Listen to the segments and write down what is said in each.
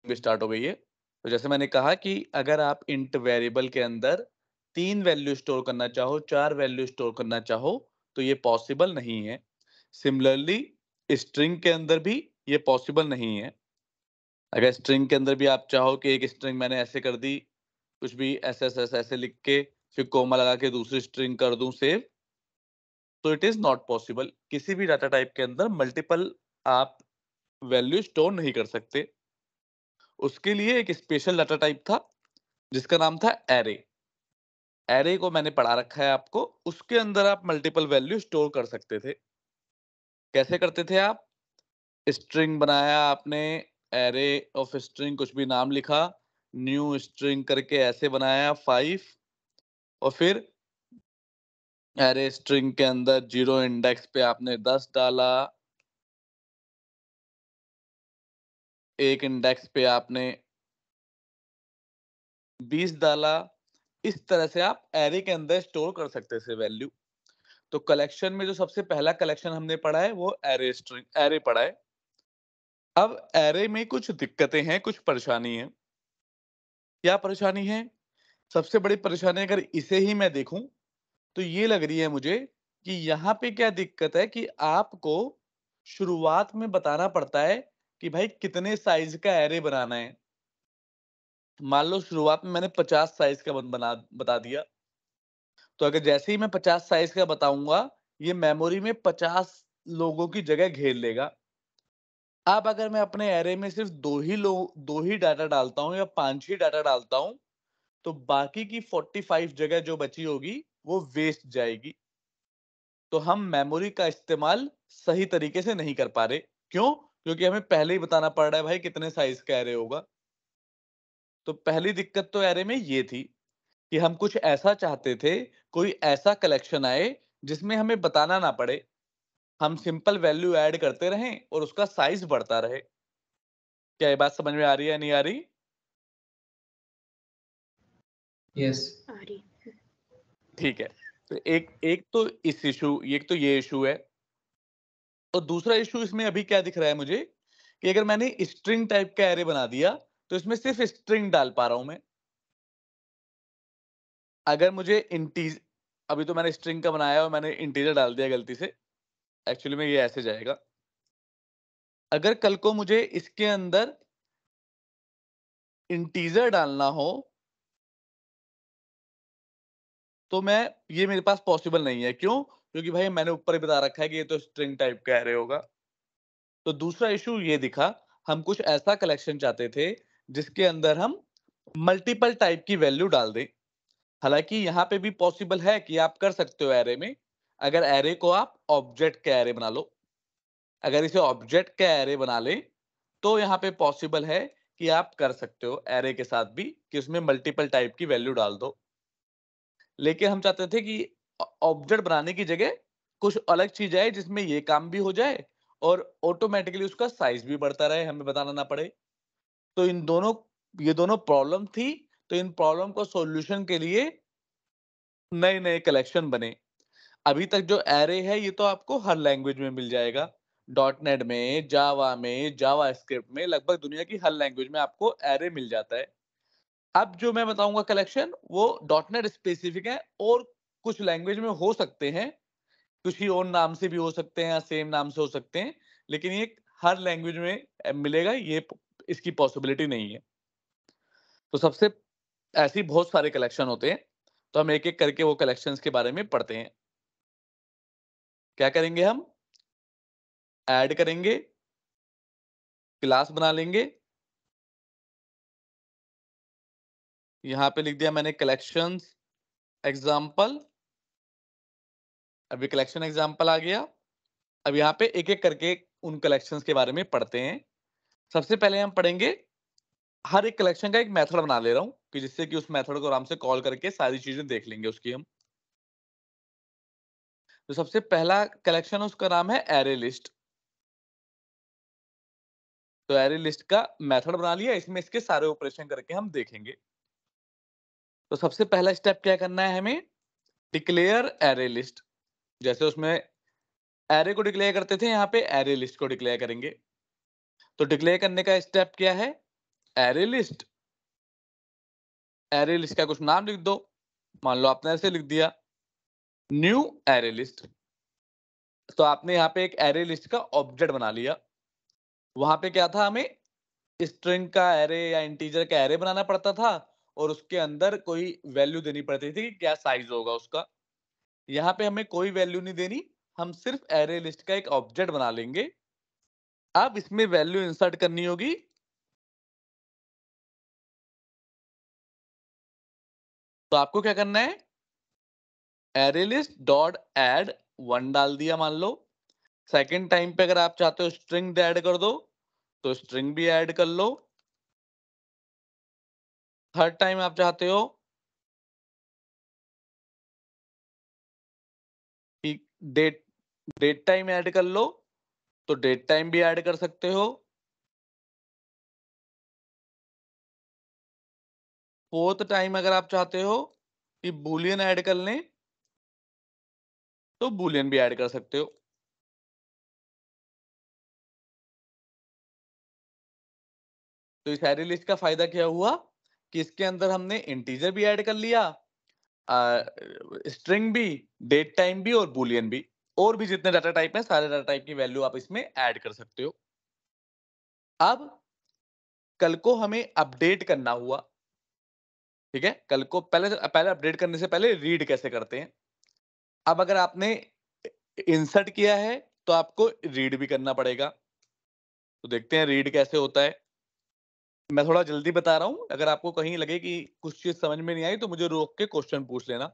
भी स्टार्ट हो गई है। तो जैसे मैंने कहा कि अगर आप इंट वेरिएबल के अंदर 3 वैल्यू स्टोर करना चाहो, 4 वैल्यू स्टोर करना चाहो, तो ये पॉसिबल नहीं है। सिमिलरली स्ट्रिंग के अंदर भी ये पॉसिबल नहीं है। अगर स्ट्रिंग के अंदर भी आप चाहो कि एक स्ट्रिंग मैंने ऐसे कर दी, कुछ भी ऐसे, ऐसे, ऐसे, ऐसे लिख के फिर कोमा लगा के दूसरी स्ट्रिंग कर दूँ सेव, तो इट इज़ नॉट पॉसिबल। किसी भी डाटा टाइप के अंदर मल्टीपल आप वैल्यू स्टोर नहीं कर सकते। उसके लिए एक स्पेशल डाटा टाइप था, जिसका नाम था एरे। एरे को मैंने पढ़ा रखा है आपको, उसके अंदर आप मल्टीपल वैल्यू स्टोर कर सकते थे। कैसे करते थे आप? स्ट्रिंग बनाया आपने, एरे ऑफ स्ट्रिंग कुछ भी नाम लिखा, न्यू स्ट्रिंग करके ऐसे बनाया 5 और फिर एरे स्ट्रिंग के अंदर 0 इंडेक्स पे आपने 10 डाला, 1 इंडेक्स पे आपने 20 डाला। इस तरह से आप एरे के अंदर स्टोर कर सकते थे वैल्यू। तो कलेक्शन में जो सबसे पहला कलेक्शन हमने पढ़ा है वो एरे पढ़ा है। अब एरे में कुछ दिक्कतें हैं, कुछ परेशानी है। क्या परेशानी है? सबसे बड़ी परेशानी अगर इसे ही मैं देखूं तो ये लग रही है मुझे कि यहाँ पे क्या दिक्कत है कि आपको शुरुआत में बताना पड़ता है कि भाई कितने साइज का एरे बनाना है। मान लो शुरुआत में मैंने 50 साइज का बता दिया, तो अगर जैसे ही मैं 50 साइज का बताऊंगा, ये मेमोरी में 50 लोगों की जगह घेर लेगा। अब अगर मैं अपने एरे में सिर्फ 2 ही डाटा डालता हूँ या 5 ही डाटा डालता हूँ, तो बाकी की 45 जगह जो बची होगी, वो वेस्ट जाएगी। तो हम मेमोरी का इस्तेमाल सही तरीके से नहीं कर पा रहे। क्यों? क्योंकि हमें पहले ही बताना पड़ रहा है भाई कितने साइज का एरे होगा। तो पहली दिक्कत तो एरे में ये थी कि हम कुछ ऐसा चाहते थे, कोई ऐसा कलेक्शन आए जिसमें हमें बताना ना पड़े। हम सिंपल वैल्यू ऐड करते रहें और उसका साइज बढ़ता रहे। क्या ये बात समझ में आ रही है या नहीं आ रही? यस। आ रही। ठीक है। तो एक एक तो इस इशू एक तो ये इशू है। और दूसरा इशू इसमें अभी क्या दिख रहा है मुझे कि अगर मैंने स्ट्रिंग टाइप का एरे बना दिया, तो इसमें सिर्फ स्ट्रिंग डाल पा रहा हूं मैं। अगर मुझे इंटीज अभी तो मैंने स्ट्रिंग का बनाया और मैंने इंटीजर डाल दिया गलती से। एक्चुअली में ये ऐसे जाएगा। अगर कल को मुझे इसके अंदर इंटीजर डालना हो, तो मैं ये मेरे पास पॉसिबल नहीं है। क्यों? क्योंकि भाई मैंने ऊपर ही बता रखा है कि ये तो स्ट्रिंग टाइप का एरे होगा। तो दूसरा इशू ये दिखा, हम कुछ ऐसा कलेक्शन चाहते थे जिसके अंदर हम मल्टीपल टाइप की वैल्यू डाल दें। हालांकि यहाँ पे भी पॉसिबल है कि आप कर सकते हो एरे में, अगर एरे को आप ऑब्जेक्ट का एरे बना लो। अगर इसे ऑब्जेक्ट का एरे बना ले, तो यहाँ पे पॉसिबल है कि आप कर सकते हो एरे के साथ भी कि उसमें मल्टीपल टाइप की वैल्यू डाल दो। लेकिन हम चाहते थे कि ऑब्जेक्ट बनाने की जगह कुछ अलग चीज आए जिसमें ये काम भी हो जाए और ऑटोमेटिकली उसका साइज भी बढ़ता रहे, हमें बताना ना पड़े। तो ये दोनों प्रॉब्लम थी। तो इन प्रॉब्लम को सॉल्यूशन के लिए नए नए कलेक्शन बने। अभी तक जो एरे है ये तो आपको हर लैंग्वेज में मिल जाएगा। डॉटनेट में, जावा में, जावा स्क्रिप्ट में, लगभग दुनिया की हर लैंग्वेज में आपको एरे मिल जाता है। अब जो मैं बताऊंगा कलेक्शन वो डॉटनेट स्पेसिफिक है और कुछ लैंग्वेज में हो सकते हैं, कुछ ही और नाम से भी हो सकते हैं या सेम नाम से हो सकते हैं, लेकिन ये हर लैंग्वेज में मिलेगा, ये इसकी पॉसिबिलिटी नहीं है। तो सबसे ऐसी बहुत सारे कलेक्शन होते हैं, तो हम एक एक करके वो कलेक्शंस के बारे में पढ़ते हैं। क्या करेंगे हम? ऐड करेंगे, क्लास बना लेंगे। यहाँ पे लिख दिया मैंने कलेक्शंस एग्जाम्पल। अभी कलेक्शन एग्जाम्पल आ गया। अब यहाँ पे एक एक करके उन कलेक्शंस के बारे में पढ़ते हैं। सबसे पहले हम पढ़ेंगे, हर एक कलेक्शन का एक मेथड बना ले रहा हूँ कि जिससे कि उस मेथड को आराम से कॉल करके सारी चीजें देख लेंगे उसकी हम। तो सबसे पहला कलेक्शन उसका नाम है एरे लिस्ट। तो एरे लिस्ट का मेथड बना लिया, इसमें इसके सारे ऑपरेशन करके हम देखेंगे। तो सबसे पहला स्टेप क्या करना है हमें? Declare array list. जैसे उसमें एरे को डिक्लेयर करते थे, यहाँ पे एरे लिस्ट को डिक्लेयर करेंगे। तो डिक्लेयर करने का स्टेप क्या है? एरे लिस्ट, एरे लिस्ट का कुछ नाम लिख दो, मान लो आपने ऐसे लिख दिया न्यू एरे लिस्ट। तो आपने यहाँ पे एक एरे लिस्ट का ऑब्जेक्ट बना लिया। वहां पे क्या था, हमें स्ट्रिंग का एरे या इंटीजर का एरे बनाना पड़ता था और उसके अंदर कोई वैल्यू देनी पड़ती थी कि क्या साइज होगा उसका। यहाँ पे हमें कोई वैल्यू नहीं देनी, हम सिर्फ एरे लिस्ट का एक ऑब्जेक्ट बना लेंगे। अब इसमें वैल्यू इंसर्ट करनी होगी। तो आपको क्या करना है, एरे लिस्ट डॉट एड 1 डाल दिया मान लो। सेकंड टाइम पे अगर आप चाहते हो स्ट्रिंग ऐड कर दो तो स्ट्रिंग भी ऐड कर लो। थर्ड टाइम आप चाहते हो कि डेट डेट टाइम ऐड कर लो तो डेट टाइम भी ऐड कर सकते हो। फोर्थ टाइम अगर आप चाहते हो कि बूलियन ऐड कर लें तो बूलियन भी ऐड कर सकते हो। तो इस एरे लिस्ट का फायदा क्या हुआ कि इसके अंदर हमने इंटीजर भी ऐड कर लिया, स्ट्रिंग भी, डेट टाइम भी और बूलियन भी, और भी जितने डाटा टाइप हैं सारे डाटा टाइप की वैल्यू आप इसमें ऐड कर सकते हो। अब कल को हमें अपडेट करना हुआ, ठीक है, कल को पहले पहले अपडेट करने से पहले रीड कैसे करते हैं। अब अगर आपने इंसर्ट किया है तो आपको रीड भी करना पड़ेगा। तो देखते हैं रीड कैसे होता है। मैं थोड़ा जल्दी बता रहा हूं, अगर आपको कहीं लगे कि कुछ चीज समझ में नहीं आई तो मुझे रोक के क्वेश्चन पूछ लेना।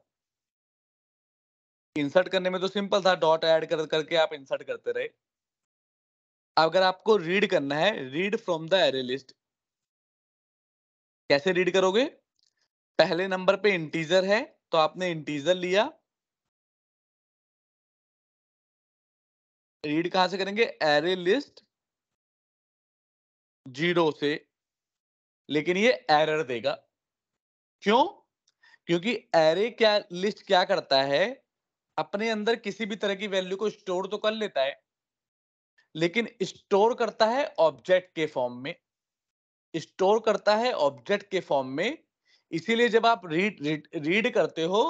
इंसर्ट करने में तो सिंपल था, डॉट ऐड कर करके आप इंसर्ट करते रहे। अगर आपको रीड करना है, read from the array list, कैसे रीड करोगे? पहले नंबर पे इंटीजर है तो आपने इंटीजर लिया। रीड कहां से करेंगे? एरे लिस्ट 0 से। लेकिन ये एरर देगा, क्यों? क्योंकि एरे क्या लिस्ट क्या करता है, अपने अंदर किसी भी तरह की वैल्यू को स्टोर तो कर लेता है, लेकिन स्टोर करता है ऑब्जेक्ट के फॉर्म में। स्टोर करता है ऑब्जेक्ट के फॉर्म में, इसीलिए जब आप रीड करते हो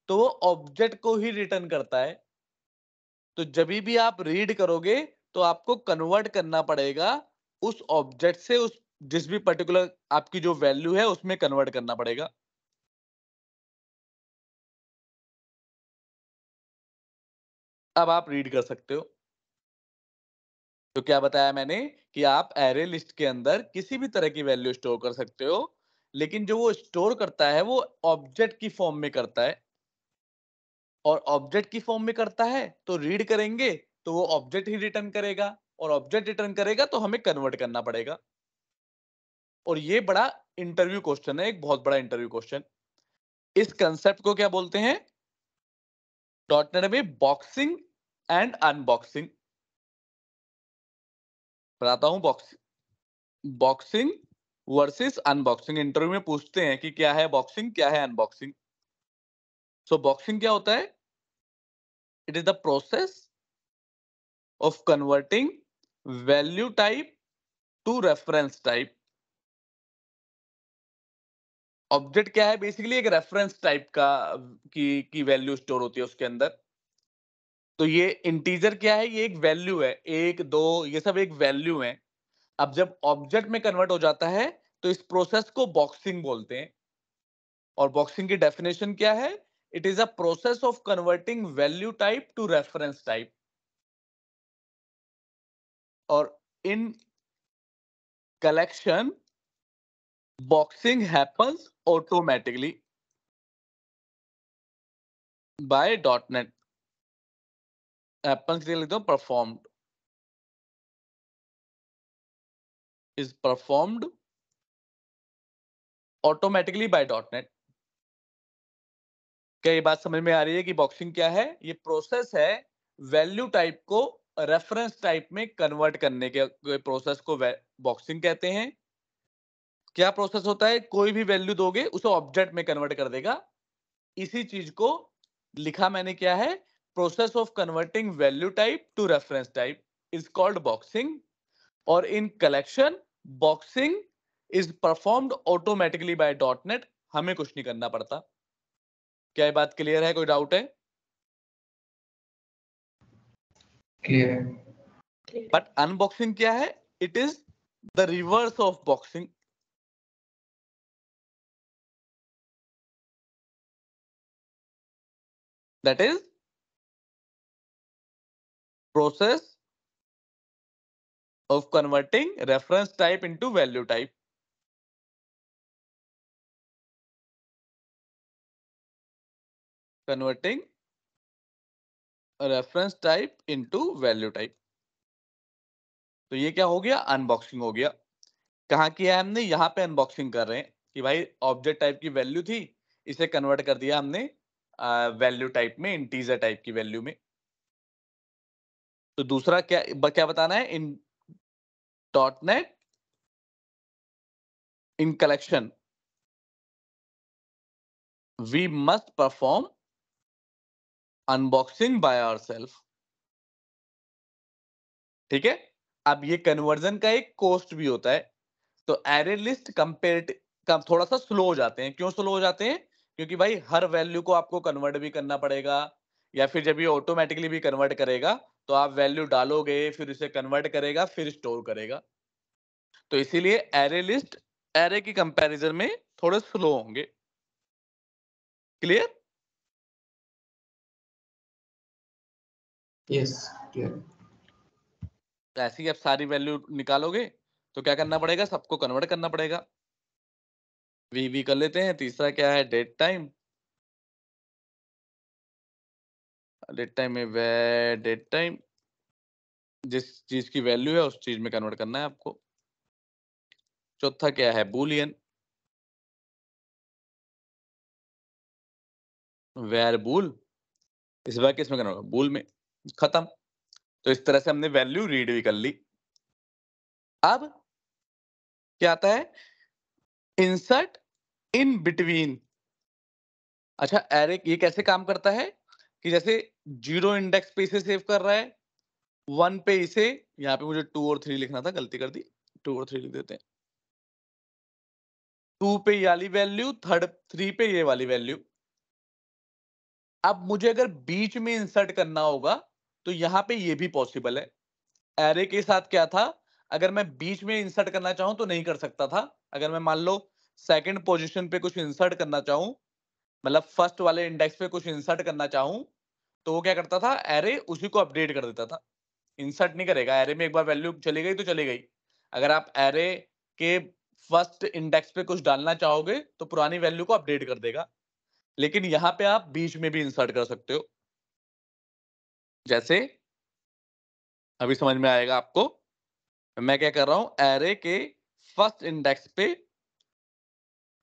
तो वो ऑब्जेक्ट को ही रिटर्न करता है। तो जब भी आप रीड करोगे तो आपको कन्वर्ट करना पड़ेगा उस ऑब्जेक्ट से, उस जिस भी पर्टिकुलर आपकी जो वैल्यू है उसमें कन्वर्ट करना पड़ेगा। अब आप रीड कर सकते हो। तो क्या बताया मैंने कि आप एरे लिस्ट के अंदर किसी भी तरह की वैल्यू स्टोर कर सकते हो, लेकिन जो वो स्टोर करता है वो ऑब्जेक्ट की फॉर्म में करता है। और ऑब्जेक्ट की फॉर्म में करता है तो रीड करेंगे तो वो ऑब्जेक्ट ही रिटर्न करेगा, और ऑब्जेक्ट रिटर्न करेगा तो हमें कन्वर्ट करना पड़ेगा। और ये बड़ा इंटरव्यू क्वेश्चन है, एक बहुत बड़ा इंटरव्यू क्वेश्चन। इस कंसेप्ट को क्या बोलते हैं डॉट नेट में? Boxing and unboxing. बताता हूं, बॉक्सिंग वर्सेस अनबॉक्सिंग। इंटरव्यू में पूछते हैं कि क्या है बॉक्सिंग, क्या है अनबॉक्सिंग। सो बॉक्सिंग क्या होता है? It is the process of converting value type to reference type. Object क्या है? बेसिकली एक रेफरेंस टाइप का की वैल्यू स्टोर होती है उसके अंदर। तो ये इंटीजर क्या है? ये एक वैल्यू है, एक दो ये सब एक वैल्यू है। अब जब ऑब्जेक्ट में कन्वर्ट हो जाता है तो इस प्रोसेस को बॉक्सिंग बोलते हैं। और बॉक्सिंग की डेफिनेशन क्या है? It is a process of converting value type to reference type. और in collection boxing happens automatically by dot net. Happens के लिए लिखता हूं performed, is performed automatically by dot net. क्या ये बात समझ में आ रही है कि बॉक्सिंग क्या है? ये प्रोसेस है वैल्यू टाइप को रेफरेंस टाइप में कन्वर्ट करने के प्रोसेस को बॉक्सिंग कहते हैं। क्या प्रोसेस होता है? कोई भी वैल्यू दोगे उसे ऑब्जेक्ट में कन्वर्ट कर देगा। इसी चीज को लिखा मैंने क्या है? Process of converting value type to reference type is called boxing. और in collection boxing is performed automatically by dot net, हमें कुछ नहीं करना पड़ता। क्या ये बात क्लियर है? कोई डाउट है? क्लियर है। बट अनबॉक्सिंग क्या है? It is the reverse of boxing. That is process of converting reference type into value type. Converting reference type into value type. तो ये क्या हो गया? अनबॉक्सिंग हो गया। कहाँ किया है हमने? यहाँ पे अनबॉक्सिंग कर रहे हैं कि भाई ऑब्जेक्ट टाइप की वैल्यू थी, इसे कन्वर्ट कर दिया हमने वैल्यू टाइप में, इंटीजर टाइप की वैल्यू में। तो दूसरा क्या बताना है? In dot net in collection we must perform unboxing by ourselves. ठीक है। अब ये कन्वर्जन का एक कॉस्ट भी होता है। तो एरे लिस्ट कंपेयर थोड़ा सा स्लो हो जाते हैं। क्यों स्लो हो जाते हैं? क्योंकि भाई हर वैल्यू को आपको कन्वर्ट भी करना पड़ेगा, या फिर जब ये ऑटोमेटिकली भी कन्वर्ट करेगा तो आप वैल्यू डालोगे, फिर इसे कन्वर्ट करेगा, फिर स्टोर करेगा। तो इसीलिए एरे लिस्ट एरे की कंपैरिजन में थोड़े स्लो होंगे। क्लियर? Yes clear. ऐसे ही आप सारी वैल्यू निकालोगे तो क्या करना पड़ेगा? सबको कन्वर्ट करना पड़ेगा। वी कर लेते हैं। तीसरा क्या है? Date time. डेट टाइम में डेट टाइम जिस चीज की वैल्यू है उस चीज में कन्वर्ट करना है आपको। चौथा क्या है? बूलियन। वेर बूल, इस बार किसमें करना होगा? बूल में। खत्म। तो इस तरह से हमने वैल्यू रीड भी कर ली। अब क्या आता है? Insert in between. अच्छा, एरे ये कैसे काम करता है कि जैसे 0 इंडेक्स पे इसे सेव कर रहा है, 1 पे इसे, यहाँ पे मुझे 2 और 3 लिखना था, गलती कर दी, 2 और 3 लिख देते हैं। 2 पे ये वाली वैल्यू, 3 पे ये वाली वैल्यू। अब मुझे अगर बीच में इंसर्ट करना होगा तो यहां पे ये भी पॉसिबल है। एरे के साथ क्या था? अगर मैं बीच में इंसर्ट करना चाहूं तो नहीं कर सकता था। अगर मैं मान लो सेकंड पोजीशन पे कुछ इंसर्ट करना चाहूं, मतलब फर्स्ट वाले इंडेक्स पे कुछ इंसर्ट करना चाहूं, तो वो क्या करता था? एरे उसी को अपडेट कर देता था, इंसर्ट नहीं करेगा। एरे में एक बार वैल्यू चली गई तो चली गई। अगर आप एरे के फर्स्ट इंडेक्स पे कुछ डालना चाहोगे तो पुरानी वैल्यू को अपडेट कर देगा। लेकिन यहां पे आप बीच में भी इंसर्ट कर सकते हो। जैसे अभी समझ में आएगा आपको। मैं क्या कर रहा हूं? एरे के फर्स्ट इंडेक्स पे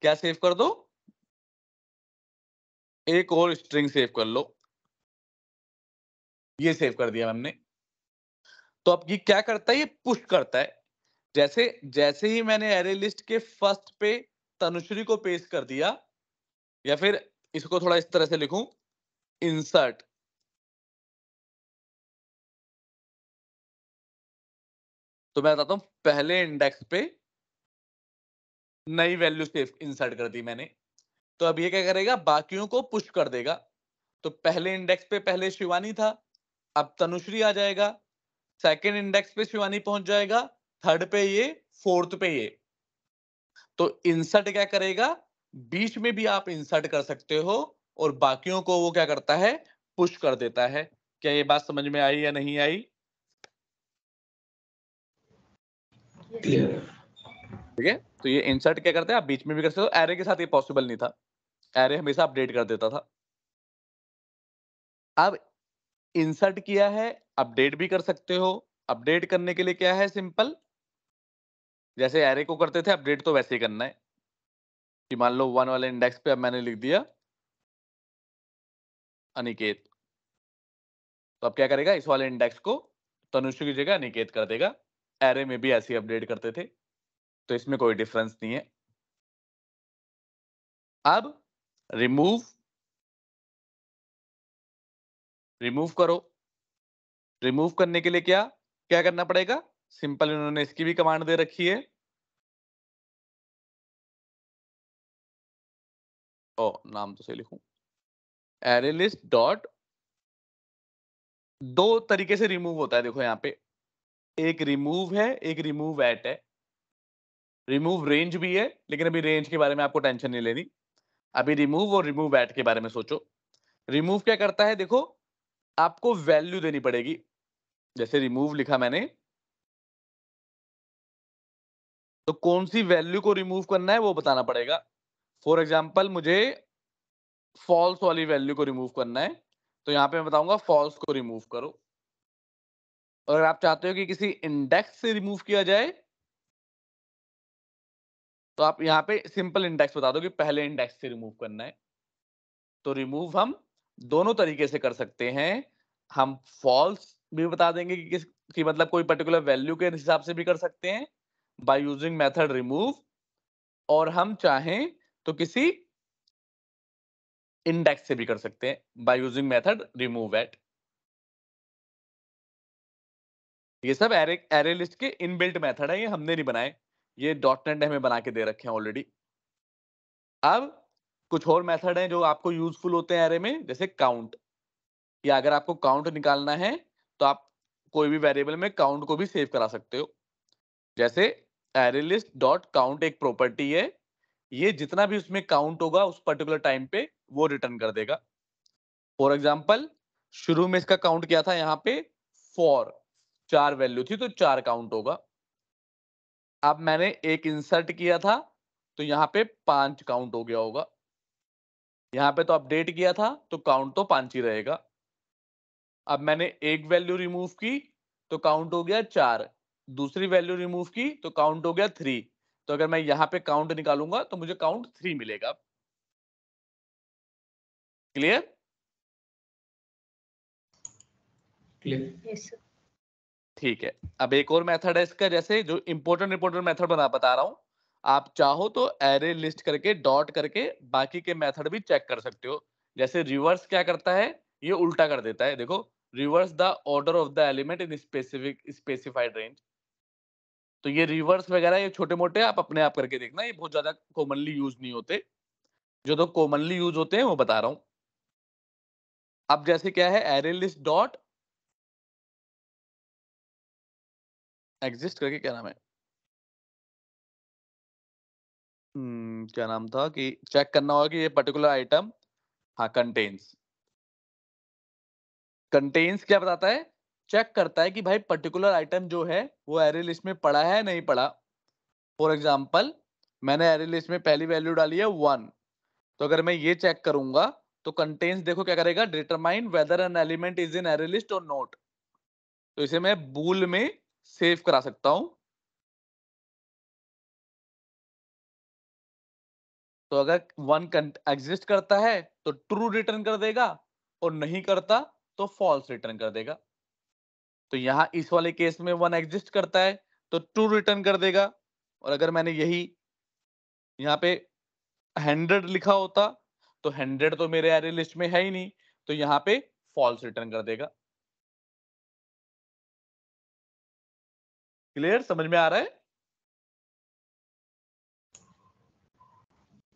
क्या सेव कर दो? एक और स्ट्रिंग सेव कर लो। ये सेव कर दिया हमने। तो अब ये क्या करता है? ये पुश करता है। जैसे जैसे ही मैंने एरे लिस्ट के फर्स्ट पे तनुश्री को पेस्ट कर दिया, या फिर इसको थोड़ा इस तरह से लिखूं, इंसर्ट, तो मैं बताता हूं पहले इंडेक्स पे नई वैल्यू सेव इंसर्ट कर दी मैंने। तो अब ये क्या करेगा? बाकियों को पुश कर देगा। तो पहले इंडेक्स पे पहले शिवानी था, अब तनुश्री आ जाएगा। सेकंड इंडेक्स पे शिवानी पहुंच जाएगा, थर्ड पे ये, फोर्थ पे ये। तो इंसर्ट क्या करेगा? बीच में भी आप इंसर्ट कर सकते हो और बाकियों को वो क्या करता है? पुश कर देता है। क्या ये बात समझ में आई या नहीं आई? क्लियर। ठीक है। तो ये इंसर्ट क्या करता है? आप बीच में भी कर सकते हो। एरे के साथ ये पॉसिबल नहीं था, एरे हमेशा अपडेट कर देता था। अब इंसर्ट किया है, अपडेट भी कर सकते हो। अपडेट करने के लिए क्या है? सिंपल, जैसे एरे को करते थे अपडेट, तो वैसे ही करना है कि मान लो 1 वाले इंडेक्स पे अब मैंने लिख दिया अनिकेत, तो अब क्या करेगा? इस वाले इंडेक्स को तनुश्री की जगह अनिकेत कर देगा। एरे में भी ऐसे ही अपडेट करते थे, तो इसमें कोई डिफरेंस नहीं है। अब रिमूव, रिमूव करो। रिमूव करने के लिए क्या क्या करना पड़ेगा? सिंपल, इन्होंने इसकी भी कमांड दे रखी है, नाम तो सही लिखूं, एरे लिस्ट डॉट, दो तरीके से रिमूव होता है देखो यहाँ पे, एक रिमूव है, एक रिमूव एट है। रिमूव रेंज भी है, लेकिन अभी रेंज के बारे में आपको टेंशन नहीं लेनी, अभी रिमूव और रिमूव एट के बारे में सोचो। रिमूव क्या करता है देखो, आपको वैल्यू देनी पड़ेगी, जैसे रिमूव लिखा मैंने, तो कौन सी वैल्यू को रिमूव करना है वो बताना पड़ेगा। फॉर एग्जाम्पल मुझे फॉल्स वाली वैल्यू को रिमूव करना है, तो यहाँ पे मैं बताऊंगा फॉल्स को रिमूव करो। अगर आप चाहते हो कि किसी इंडेक्स से रिमूव किया जाए, तो आप यहाँ पे सिंपल इंडेक्स बता दो कि पहले इंडेक्स से रिमूव करना है। तो रिमूव हम दोनों तरीके से कर सकते हैं, हम फॉल्स भी बता देंगे कि किस की मतलब कोई पर्टिकुलर वैल्यू के हिसाब से भी कर सकते हैं बाय यूजिंग मेथड रिमूव, और हम चाहें तो किसी इंडेक्स से भी कर सकते हैं by using method remove at. ये सब एरे एरे लिस्ट के इनबिल्ट मेथड है, ये हमने नहीं बनाए, ये डॉटनेट ने हमें बना के दे रखे हैं ऑलरेडी। अब कुछ और मेथड हैं जो आपको यूजफुल होते हैं एरे में, जैसे काउंट, या अगर आपको काउंट निकालना है तो आप कोई भी वेरिएबल में काउंट को भी सेव करा सकते हो। जैसे एरे लिस्ट डॉट काउंट एक प्रॉपर्टी है, ये जितना भी उसमें काउंट होगा उस पर्टिकुलर टाइम पे वो रिटर्न कर देगा। फॉर एग्जाम्पल शुरू में इसका काउंट किया था यहाँ पे 4, 4 वैल्यू थी तो 4 काउंट होगा। अब मैंने एक इंसर्ट किया था तो यहाँ पे 5 काउंट हो गया होगा। यहाँ पे तो अपडेट किया था तो काउंट तो 5 ही रहेगा। अब मैंने एक वैल्यू रिमूव की तो काउंट हो गया 4, दूसरी वैल्यू रिमूव की तो काउंट हो गया 3। तो अगर मैं यहाँ पे काउंट निकालूंगा तो मुझे काउंट 3 मिलेगा। क्लियर? क्लियर। Yes sir. ठीक है। अब एक और मेथड है इसका, जैसे जो इंपोर्टेंट मेथड बता रहा हूं, आप चाहो तो एरे लिस्ट करके डॉट करके बाकी के मेथड भी चेक कर सकते हो। जैसे रिवर्स क्या करता है, ये उल्टा कर देता है, देखो reverse the order of the element in specified range. तो ये रिवर्स वगैरह ये छोटे मोटे आप अपने आप करके देखना, ये बहुत ज्यादा कॉमनली यूज नहीं होते, जो तो कॉमनली यूज होते हैं वो बता रहा हूं। अब जैसे क्या है, एरे लिस्ट डॉट एग्जिस्ट करके क्या नाम है, क्या नाम था कि चेक करना होगा कि ये पर्टिकुलर आइटम, हाँ कंटेन्स। कंटेन्स क्या बताता है, चेक करता है कि भाई पर्टिकुलर आइटम जो है वो एरे लिस्ट में पड़ा है नहीं पड़ा। फॉर एग्जांपल मैंने एरे लिस्ट में पहली वैल्यू डाली है 1, तो अगर मैं ये चेक करूंगा तो कंटेन्स देखो क्या करेगा, determine whether an element is in array list और नॉट। तो इसे मैं बूल में सेव करा सकता हूं। तो अगर 1 एग्जिस्ट करता है तो ट्रू रिटर्न कर देगा, और नहीं करता तो फॉल्स रिटर्न कर देगा। तो यहां इस वाले केस में 1 एग्जिस्ट करता है तो ट्रू रिटर्न कर देगा, और अगर मैंने यही यहाँ पे 100 लिखा होता तो 100 तो मेरे एरे लिस्ट में है ही नहीं, तो यहाँ पे फॉल्स रिटर्न कर देगा। क्लियर, समझ में आ रहा है?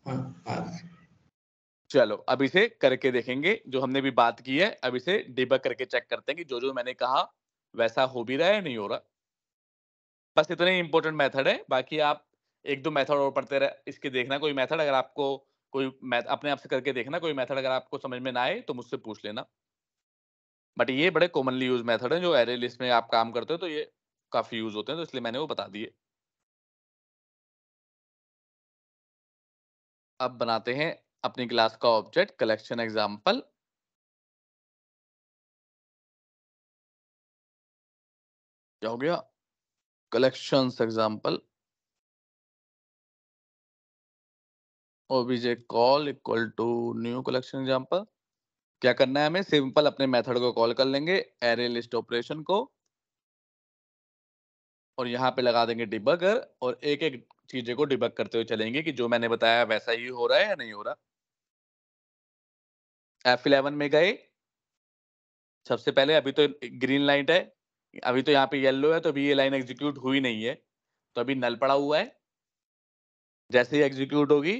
हाँ आज। चलो अब इसे करके देखेंगे, जो हमने भी बात की है अब इसे डिबग करके चेक करते हैं कि जो जो मैंने कहा वैसा हो भी रहा है नहीं हो रहा। बस इतने इंपॉर्टेंट मेथड है, बाकी आप एक दो मेथड और पढ़ते रहे, इसके देखना कोई मेथड, अगर आपको कोई अपने आप से करके देखना कोई मेथड, अगर आपको समझ में ना आए तो मुझसे पूछ लेना। बट ये बड़े कॉमनली यूज मेथड है, जो एरे लिस्ट में आप काम करते हो तो ये काफी यूज होते हैं, तो इसलिए मैंने वो बता दिए। अब बनाते हैं अपनी क्लास का ऑब्जेक्ट कलेक्शन एग्जाम्पल। क्या हो गया, collections example, OBJ call equal to new collection example. क्या करना है हमें, सिंपल अपने मेथड को कॉल कर लेंगे एरे लिस्ट ऑपरेशन को, और यहाँ पे लगा देंगे डिबगर, और एक एक चीजें को डिबग करते हुए चलेंगे कि जो मैंने बताया वैसा ही हो रहा है या नहीं हो रहा। F11 में गए, सबसे पहले अभी तो ग्रीन लाइट है, अभी तो यहाँ पे येलो है, तो अभी ये लाइन एग्जीक्यूट हुई नहीं है, तो अभी नल पड़ा हुआ है। जैसे ही एग्जीक्यूट होगी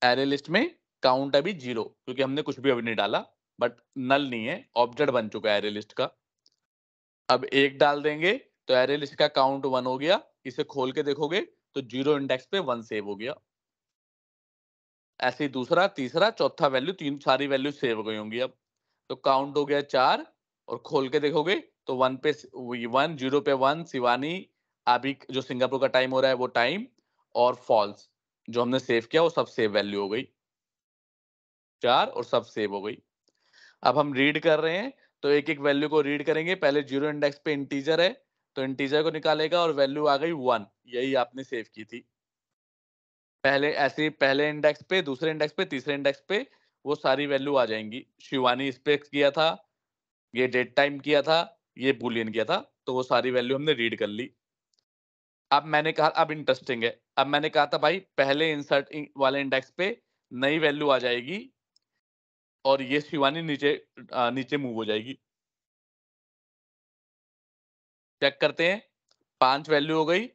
एरे लिस्ट में काउंट अभी 0 क्योंकि हमने कुछ भी अभी नहीं डाला, बट नल नहीं है, ऑब्जेक्ट बन चुका है एरे लिस्ट का। अब 1 डाल देंगे तो एरे लिस्ट का काउंट 1 हो गया। इसे खोल के देखोगे तो 0 इंडेक्स पे 1 सेव हो गया। ऐसे ही दूसरा, तीसरा, चौथा वैल्यू, तीन सारी वैल्यू सेव हो गई होंगी अब। तो काउंट हो गया 4 और खोल के देखोगे तो 1 पे 1, 0 पे 1, शिवानी, अभी जो सिंगापुर का टाइम हो रहा है वो टाइम, और फॉल्स जो हमने सेव किया वो सब सेव वैल्यू हो गई। 4 और सब सेव हो गई। अब हम रीड कर रहे हैं तो एक एक वैल्यू को रीड करेंगे। पहले 0 इंडेक्स पे इंटीजर है तो इंटीजर को निकालेगा और वैल्यू आ गई 1, यही आपने सेव की थी। पहले ऐसे ही पहले इंडेक्स पे, दूसरे इंडेक्स पे, तीसरे इंडेक्स पे वो सारी वैल्यू आ जाएंगी। शिवानी इस पे किया था, ये डेट टाइम किया था, ये बूलियन किया था, तो वो सारी वैल्यू हमने रीड कर ली। अब मैंने कहा, अब इंटरेस्टिंग है, अब मैंने कहा था भाई पहले इंसर्ट वाले इंडेक्स पे नई वैल्यू आ जाएगी और ये शिवानी नीचे नीचे मूव हो जाएगी। चेक करते हैं, 5 वैल्यू हो गई।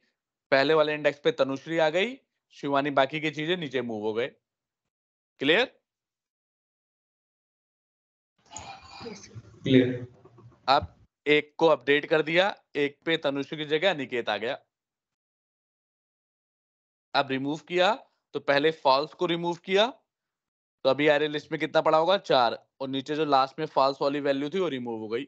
पहले वाले इंडेक्स पे तनुश्री आ गई, शिवानी बाकी की चीजें नीचे मूव हो गए। क्लियर? क्लियर। अब एक को अपडेट कर दिया, एक पे तनुश्री की जगह अनिकेत आ गया। अब रिमूव किया तो पहले फॉल्स को रिमूव किया तो अभी एरे लिस्ट में कितना पड़ा होगा, 4, और नीचे जो लास्ट में फॉल्स वाली वैल्यू थी वो रिमूव हो गई।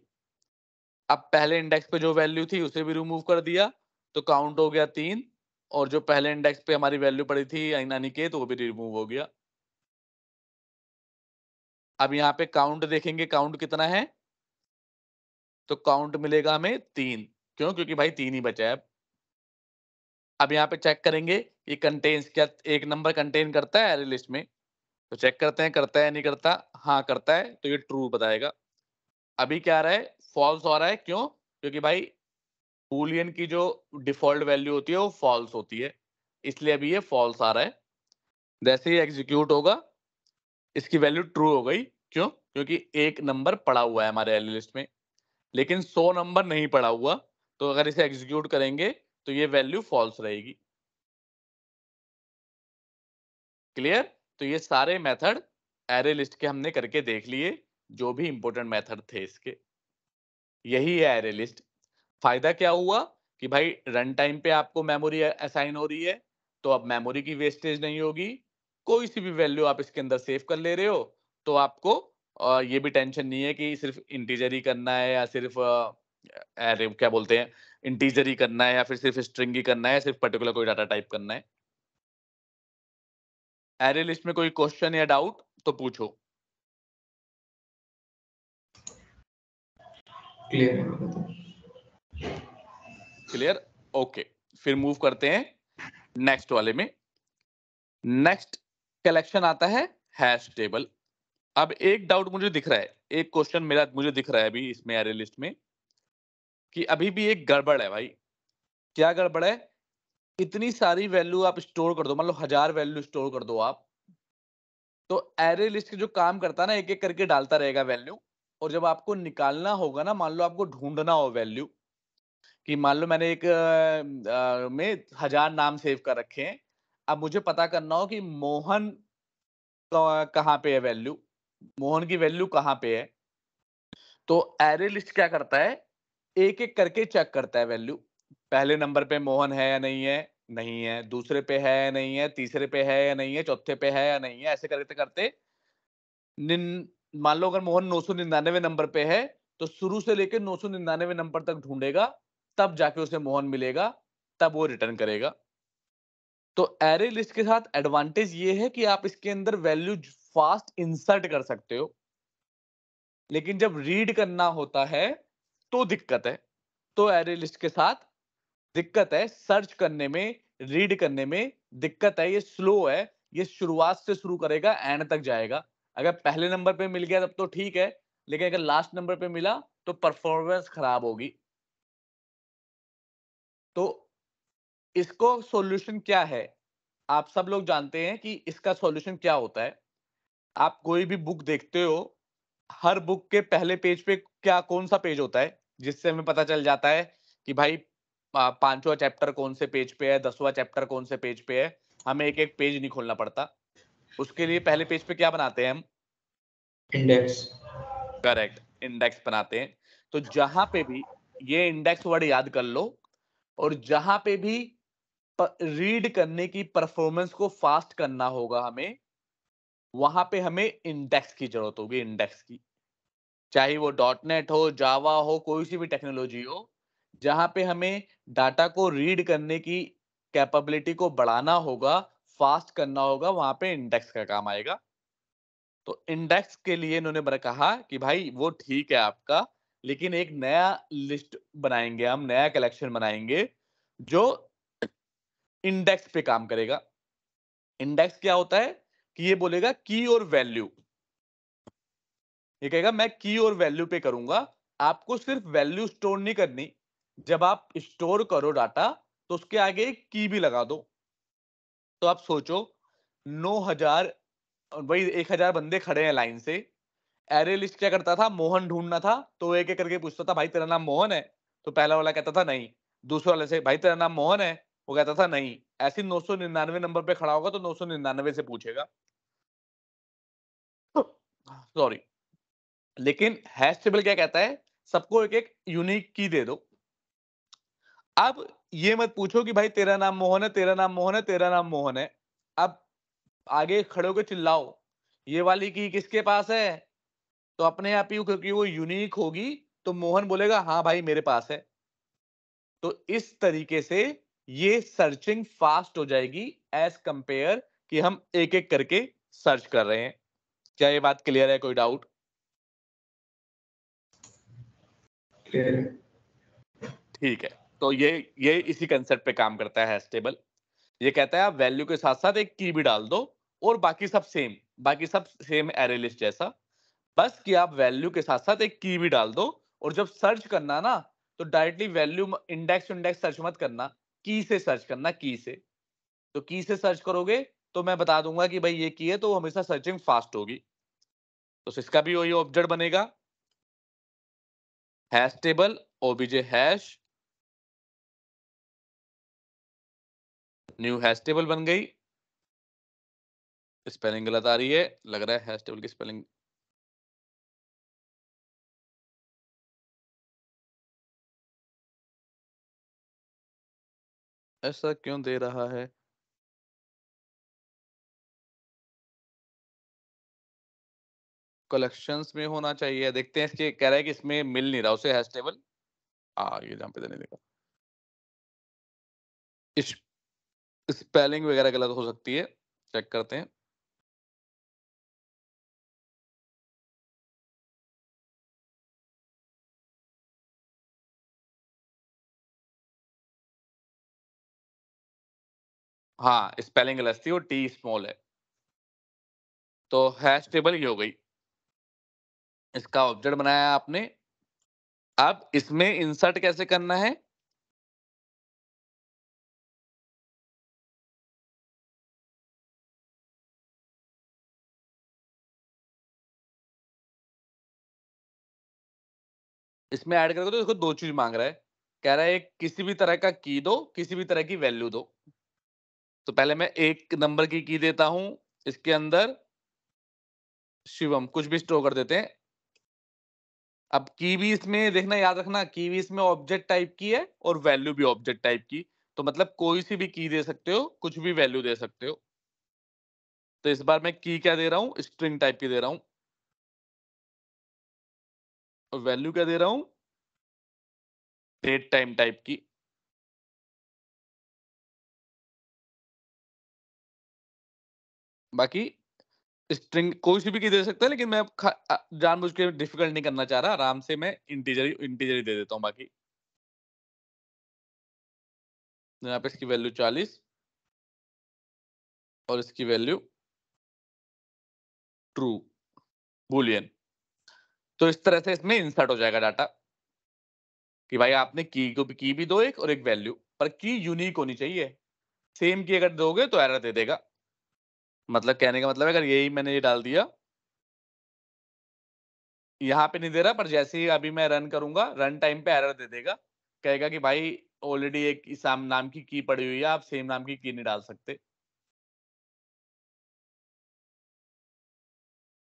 अब पहले इंडेक्स पे जो वैल्यू थी उसे भी रिमूव कर दिया तो काउंट हो गया 3, और जो पहले इंडेक्स पे हमारी वैल्यू पड़ी थी अनिकेत तो वो भी रिमूव हो गया। अब यहाँ पे काउंट देखेंगे, काउंट कितना है, तो काउंट मिलेगा हमें 3। क्यों? क्योंकि भाई 3 ही बचा है। अब यहाँ पे चेक करेंगे ये कंटेन्स क्या एक नंबर कंटेन करता है एरे लिस्ट में, तो चेक करते हैं करता है नहीं करता। हाँ करता है, तो ये ट्रू बताएगा। अभी क्या आ रहा है, फॉल्स हो रहा है। क्यों? क्योंकि भाई बूलियन की जो डिफॉल्ट वैल्यू होती है वो फॉल्स होती है, इसलिए अभी ये फॉल्स आ रहा है। जैसे ही एग्जीक्यूट होगा इसकी वैल्यू ट्रू हो गई। क्यों? क्योंकि एक नंबर पड़ा हुआ है हमारे एरे लिस्ट में, लेकिन 100 नंबर नहीं पड़ा हुआ, तो अगर इसे एग्जीक्यूट करेंगे तो ये वैल्यू फॉल्स रहेगी। क्लियर? तो ये सारे मेथड एरे लिस्ट के हमने करके देख लिए, जो भी इंपॉर्टेंट मेथड थे इसके। यही है एरे लिस्ट। फायदा क्या हुआ कि भाई रन टाइम पे आपको मेमोरी असाइन हो रही है, तो अब मेमोरी की वेस्टेज नहीं होगी। कोई सी भी वैल्यू आप इसके अंदर सेव कर ले रहे हो तो आपको ये भी टेंशन नहीं है कि सिर्फ इंटीजर ही करना है या सिर्फ अरे क्या बोलते हैं, इंटीजर ही करना है या फिर सिर्फ स्ट्रिंग ही करना है, सिर्फ पर्टिकुलर कोई डाटा टाइप करना है। एरे लिस्ट में कोई क्वेश्चन या डाउट तो पूछो। क्लियर है मेरे को तो। क्लियर? ओके, फिर मूव करते हैं नेक्स्ट वाले में। नेक्स्ट कलेक्शन आता है हैश टेबल। अब एक डाउट मुझे दिख रहा है, एक क्वेश्चन मेरा मुझे दिख रहा है अभी इसमें एरे लिस्ट में कि अभी भी एक गड़बड़ है भाई। क्या गड़बड़ है? इतनी सारी वैल्यू आप स्टोर कर दो, मान लो 1000 वैल्यू स्टोर कर दो आप, तो एरे लिस्ट जो काम करता है ना, एक एक करके डालता रहेगा वैल्यू, और जब आपको निकालना होगा ना, मान लो आपको ढूंढना हो वैल्यू, कि मान लो मैंने एक में 1000 नाम सेव कर रखे हैं, अब मुझे पता करना हो कि मोहन कहाँ पे है वैल्यू, मोहन की वैल्यू कहाँ पे है, तो एरे लिस्ट क्या करता है, एक एक करके चेक करता है वैल्यू। पहले नंबर पे मोहन है या नहीं है, नहीं है, दूसरे पे है या नहीं है, तीसरे पे है या नहीं है, चौथे पे है या नहीं है, ऐसे करते करते निन मान लो अगर मोहन 999 नंबर पे है तो शुरू से लेकर 999 नंबर तक ढूंढेगा, तब जाके उसे मोहन मिलेगा, तब वो रिटर्न करेगा। तो एरे लिस्ट के साथ एडवांटेज ये है कि आप इसके अंदर वैल्यू फास्ट इंसर्ट कर सकते हो, लेकिन जब रीड करना होता है तो दिक्कत है। तो एरे लिस्ट के साथ दिक्कत है, सर्च करने में, रीड करने में दिक्कत है, ये स्लो है, ये शुरुआत से शुरू करेगा, एंड तक जाएगा। अगर पहले नंबर पे मिल गया तब तो ठीक है, लेकिन अगर लास्ट नंबर पे मिला तो परफॉर्मेंस खराब होगी। तो इसको सॉल्यूशन क्या है? आप सब लोग जानते हैं कि इसका सॉल्यूशन क्या होता है। आप कोई भी बुक देखते हो, हर बुक के पहले पेज पे क्या कौन सा पेज होता है, जिससे हमें पता चल जाता है कि भाई पांचवा चैप्टर कौन से पेज पे है, 10वां चैप्टर कौन से पेज पे है। हमें एक एक पेज नहीं खोलना पड़ता। उसके लिए पहले पेज पे क्या बनाते हैं हम? इंडेक्स। करेक्ट, इंडेक्स बनाते हैं। तो जहां पे भी ये इंडेक्स वर्ड याद कर लो, और जहां पे भी रीड करने की परफॉर्मेंस को फास्ट करना होगा हमें, वहां पे हमें इंडेक्स की जरूरत होगी, इंडेक्स की। चाहे वो डॉटनेट हो, जावा हो, कोई सी भी टेक्नोलॉजी हो, जहां पे हमें डाटा को रीड करने की कैपेबिलिटी को बढ़ाना होगा, फास्ट करना होगा, वहां पे इंडेक्स का काम आएगा। तो इंडेक्स के लिए इन्होंने कहा कि भाई वो ठीक है आपका, लेकिन एक नया लिस्ट बनाएंगे हम, नया कलेक्शन बनाएंगे जो इंडेक्स पे काम करेगा। इंडेक्स क्या होता है कि ये बोलेगा की और वैल्यू। ये कहेगा मैं की और वैल्यू पे करूंगा, आपको सिर्फ वैल्यू स्टोर नहीं करनी। जब आप स्टोर करो डाटा, तो उसके आगे एक की भी लगा दो। तो आप सोचो, 9,000, वही 1,000 बंदे खड़े हैं लाइन से। एरे लिस्ट क्या करता था? मोहन ढूंढना था, तो एक एक करके पूछता था, भाई तेरा नाम मोहन है? तो पहला वाला कहता था नहीं। दूसरे वाले से, भाई तेरा नाम मोहन है? वो कहता था नहीं। ऐसे 999 नंबर पे खड़ा होगा तो 999 से पूछेगा। सॉरी। लेकिन हैश टेबल क्या कहता है? सबको एक एक यूनिक की दे दो। अब ये मत पूछो कि भाई तेरा नाम मोहन है, तेरा नाम मोहन है, तेरा नाम मोहन है। अब आगे खड़े होकर चिल्लाओ, ये वाली की किसके पास है? तो अपने आप ही, क्योंकि वो यूनिक होगी, तो मोहन बोलेगा हाँ भाई मेरे पास है। तो इस तरीके से ये सर्चिंग फास्ट हो जाएगी, एज कंपेयर कि हम एक एक करके सर्च कर रहे हैं। क्या ये बात क्लियर है? कोई डाउट? क्लियर है। ठीक है। तो ये इसी कंसेप्ट पे काम करता है हैश टेबल। ये कहता है आप वैल्यू के साथ साथ एक की भी डाल दो, और बाकी सब सेम एरे लिस्ट जैसा। बस कि आप वैल्यू के साथ साथ एक की भी डाल दो, और जब सर्च करना ना, तो directly value index index search मत करना, की से सर्च करना, की से। तो की से सर्च करोगे तो मैं बता दूंगा कि भाई ये की है, तो हमेशा सर्चिंग फास्ट होगी। तो इसका भी वही ऑब्जेक्ट बनेगा, hash table OBJ hash, new hash table बन गई। स्पेलिंग गलत आ रही है, लग रहा है हैश टेबल की स्पेलिंग। ऐसा क्यों दे रहा है? कलेक्शंस में होना चाहिए, देखते हैं। इसके कह रहा है कि इसमें मिल नहीं रहा उसे हैश टेबल। ये जहाँ पे देने देगा, इस स्पेलिंग वगैरह गलत हो सकती है, चेक करते हैं। हाँ, स्पेलिंग गलत थी, वो टी स्मॉल है। तो हैश टेबल ये हो गई, इसका ऑब्जेक्ट बनाया आपने। अब इसमें इंसर्ट कैसे करना है? इसमें ऐड करके, तो इसको दो चीज मांग रहा है। कह रहा है एक किसी भी तरह का की दो, किसी भी तरह की वैल्यू दो। तो पहले मैं एक नंबर की देता हूं, इसके अंदर शिवम कुछ भी स्टोर कर देते हैं। अब की भी इसमें देखना, याद रखना, की भी इसमें ऑब्जेक्ट टाइप की है और वैल्यू भी ऑब्जेक्ट टाइप की। तो मतलब कोई सी भी की दे सकते हो, कुछ भी वैल्यू दे सकते हो। तो इस बार मैं की क्या दे रहा हूं? स्ट्रिंग टाइप की दे रहा हूं। और वैल्यू क्या दे रहा हूं? डेट टाइम टाइप की। बाकी स्ट्रिंग कोई सी भी की दे सकता है, लेकिन मैं जानबूझ के डिफिकल्ट नहीं करना चाह रहा, आराम से मैं इंटीजर ही दे देता हूं बाकी। यहाँ पे इसकी वैल्यू 40 और इसकी वैल्यू ट्रू, बूलियन। तो इस तरह से इसमें इंसर्ट हो जाएगा डाटा कि भाई आपने की भी दो एक, और एक वैल्यू, पर की यूनिक होनी चाहिए। सेम की अगर दोगे तो एरर दे देगा। मतलब कहने का मतलब है, अगर यही मैंने ये डाल दिया, यहाँ पे नहीं दे रहा, पर जैसे ही अभी मैं रन करूंगा, रन टाइम पे एरर दे देगा। कहेगा कि भाई ऑलरेडी एक साम नाम की पड़ी हुई है, आप सेम नाम की नहीं डाल सकते।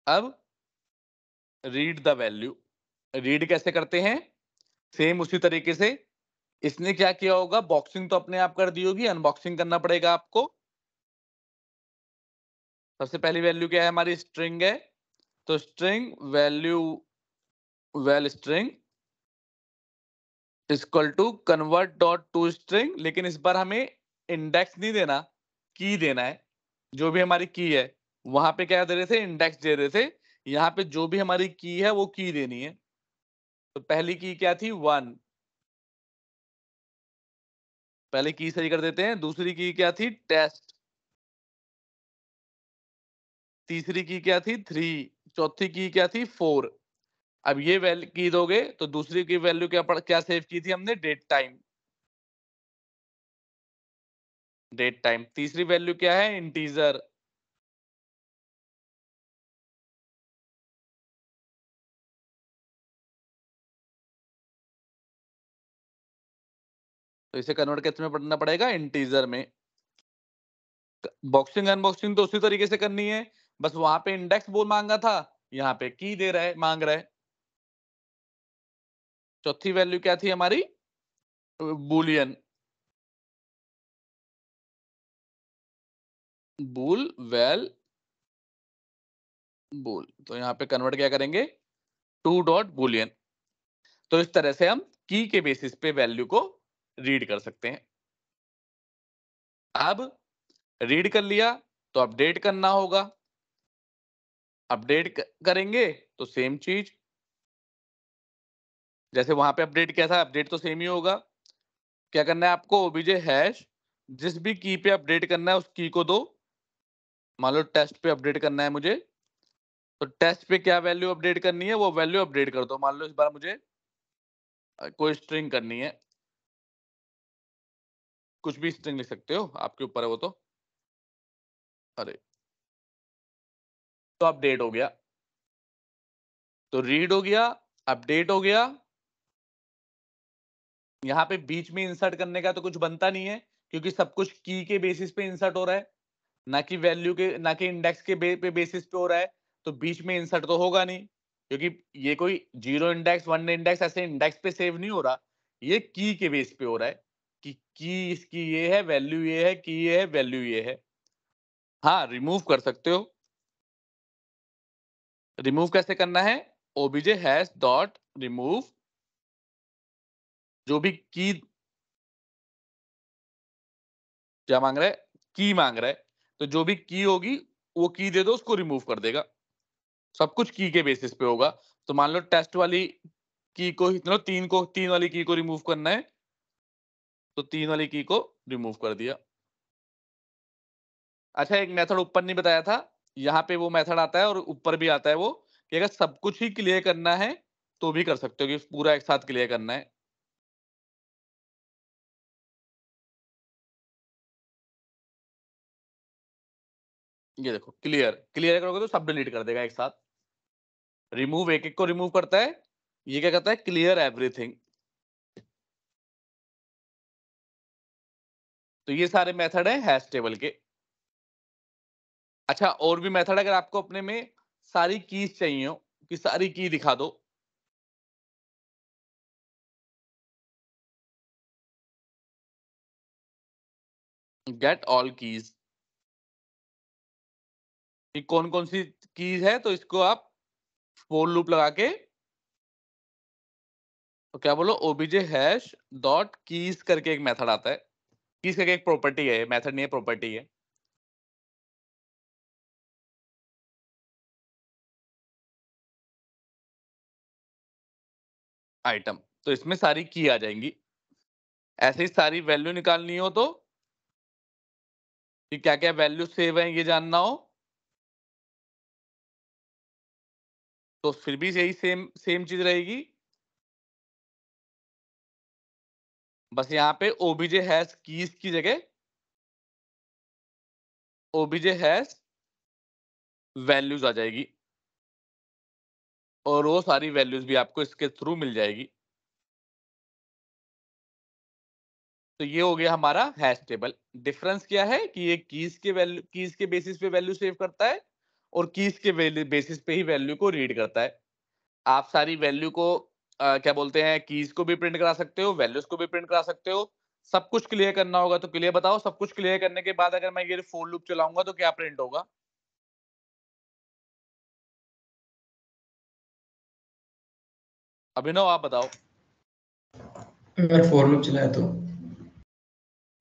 अब रीड द वैल्यू, रीड कैसे करते हैं? सेम उसी तरीके से। इसने क्या किया होगा, बॉक्सिंग तो अपने आप कर दी होगी, अनबॉक्सिंग करना पड़ेगा आपको। सबसे पहली वैल्यू क्या है हमारी, स्ट्रिंग है, तो string value val string equal to convert dot to string, लेकिन इस बार हमें इंडेक्स नहीं देना, की देना है। जो भी हमारी की है, वहां पे क्या दे रहे थे, इंडेक्स दे रहे थे। यहाँ पे जो भी हमारी की है वो की देनी है। तो पहली की क्या थी, 1, पहले की सही कर देते हैं। दूसरी की क्या थी, टेस्ट। तीसरी की क्या थी, 3। चौथी की क्या थी, 4। अब ये वैल्यू की दोगे तो दूसरी की वैल्यू क्या सेव की थी हमने, डेट टाइम। Date time. तीसरी वैल्यू क्या है, इंटीजर। तो इसे कन्वर्ट किस में पढ़ना पड़ेगा, इंटीजर में। बॉक्सिंग अनबॉक्सिंग तो उसी तरीके से करनी है, बस वहां पे इंडेक्स बोल मांगा था, यहाँ पे की दे रहा है, मांग रहा है। चौथी वैल्यू क्या थी हमारी, बुलियन। बुल वेल बुल, तो यहाँ पे कन्वर्ट क्या करेंगे, टू डॉट बुलियन। तो इस तरह से हम की के बेसिस पे वैल्यू को रीड कर सकते हैं। अब रीड कर लिया तो अपडेट करना होगा। अपडेट करेंगे तो सेम चीज, जैसे वहां पे अपडेट किया था, अपडेट तो सेम ही होगा। क्या करना है आपको, ओबीजे हैश, जिस भी की पे अपडेट करना है उस की को दो। मान लो टेस्ट पे अपडेट करना है मुझे, तो टेस्ट पे क्या वैल्यू अपडेट करनी है वो वैल्यू अपडेट कर दो। मान लो इस बार मुझे कोई स्ट्रिंग करनी है, कुछ भी स्ट्रिंग लिख सकते हो, आपके ऊपर है वो तो। अरे, तो अपडेट हो गया, तो रीड हो गया, अपडेट हो गया। यहाँ पे बीच में इंसर्ट करने का तो कुछ बनता नहीं है, क्योंकि सब कुछ की के बेसिस पे इंसर्ट हो रहा है, ना कि वैल्यू के, ना कि इंडेक्स के बेसिस पे हो रहा है। तो बीच में इंसर्ट तो होगा नहीं, क्योंकि ये कोई 0 इंडेक्स 1 इंडेक्स ऐसे इंडेक्स पे सेव नहीं हो रहा, ये की के बेस पे हो रहा है कि की इसकी ये है, वैल्यू ये है, की ये है, वैल्यू ये है। हाँ, रिमूव कर सकते हो। रिमूव कैसे करना है, ओबीजे हैश डॉट रिमूव, जो भी की, क्या मांग रहा है, की मांग रहा है, तो जो भी की होगी वो की दे दो, उसको रिमूव कर देगा। सब कुछ की के बेसिस पे होगा। तो मान लो टेस्ट वाली की को, लो तीन वाली की को रिमूव करना है, तो 3 वाली की को रिमूव कर दिया। अच्छा, एक मेथड ऊपर नहीं बताया था, यहाँ पे वो मेथड आता है और ऊपर भी आता है वो, कि अगर सब कुछ ही क्लियर करना है तो भी कर सकते हो, कि पूरा एक साथ क्लियर करना है। ये देखो, क्लियर क्लियर करोगे तो सब डिलीट कर देगा एक साथ। रिमूव एक एक को रिमूव करता है, ये क्या करता है, क्लियर एवरीथिंग। तो ये सारे मेथड है हैश टेबल के। अच्छा, और भी मेथड, अगर आपको अपने में सारी कीज चाहिए हो कि सारी की दिखा दो, गेट ऑल कीज, कि कौन कौन सी कीज है, तो इसको आप फोर लूप लगा के, तो क्या बोलो, ओबीजे हैश डॉट कीज करके एक मेथड आता है। कीज करके एक प्रॉपर्टी है, मेथड नहीं है, प्रॉपर्टी है। आइटम, तो इसमें सारी की आ जाएंगी। ऐसे ही सारी वैल्यू निकालनी हो तो, कि क्या क्या वैल्यू सेव है ये जानना हो, तो फिर भी यही सेम सेम चीज रहेगी। बस यहाँ पे ओबीजे हैश कीज की जगह ओबीजे हैश वैल्यूज आ जाएगी, और वो सारी वैल्यूज भी आपको इसके थ्रू मिल जाएगी। तो ये हो गया हमारा हैश टेबल। डिफरेंस क्या है कि ये कीज के बेसिस पे वैल्यू सेव करता है, और कीज के बेसिस पे ही वैल्यू को रीड करता है। आप सारी वैल्यू को क्या बोलते हैं, कीज को भी प्रिंट करा सकते हो, वैल्यूज को भी प्रिंट करा सकते हो। सब कुछ क्लियर करना होगा तो क्लियर बताओ, सब कुछ क्लियर करने के बाद अगर मैं ये फोर लूप चलाऊंगा तो क्या प्रिंट होगा? अभिनव आप बताओ। अगर फॉर लूप चलाया तो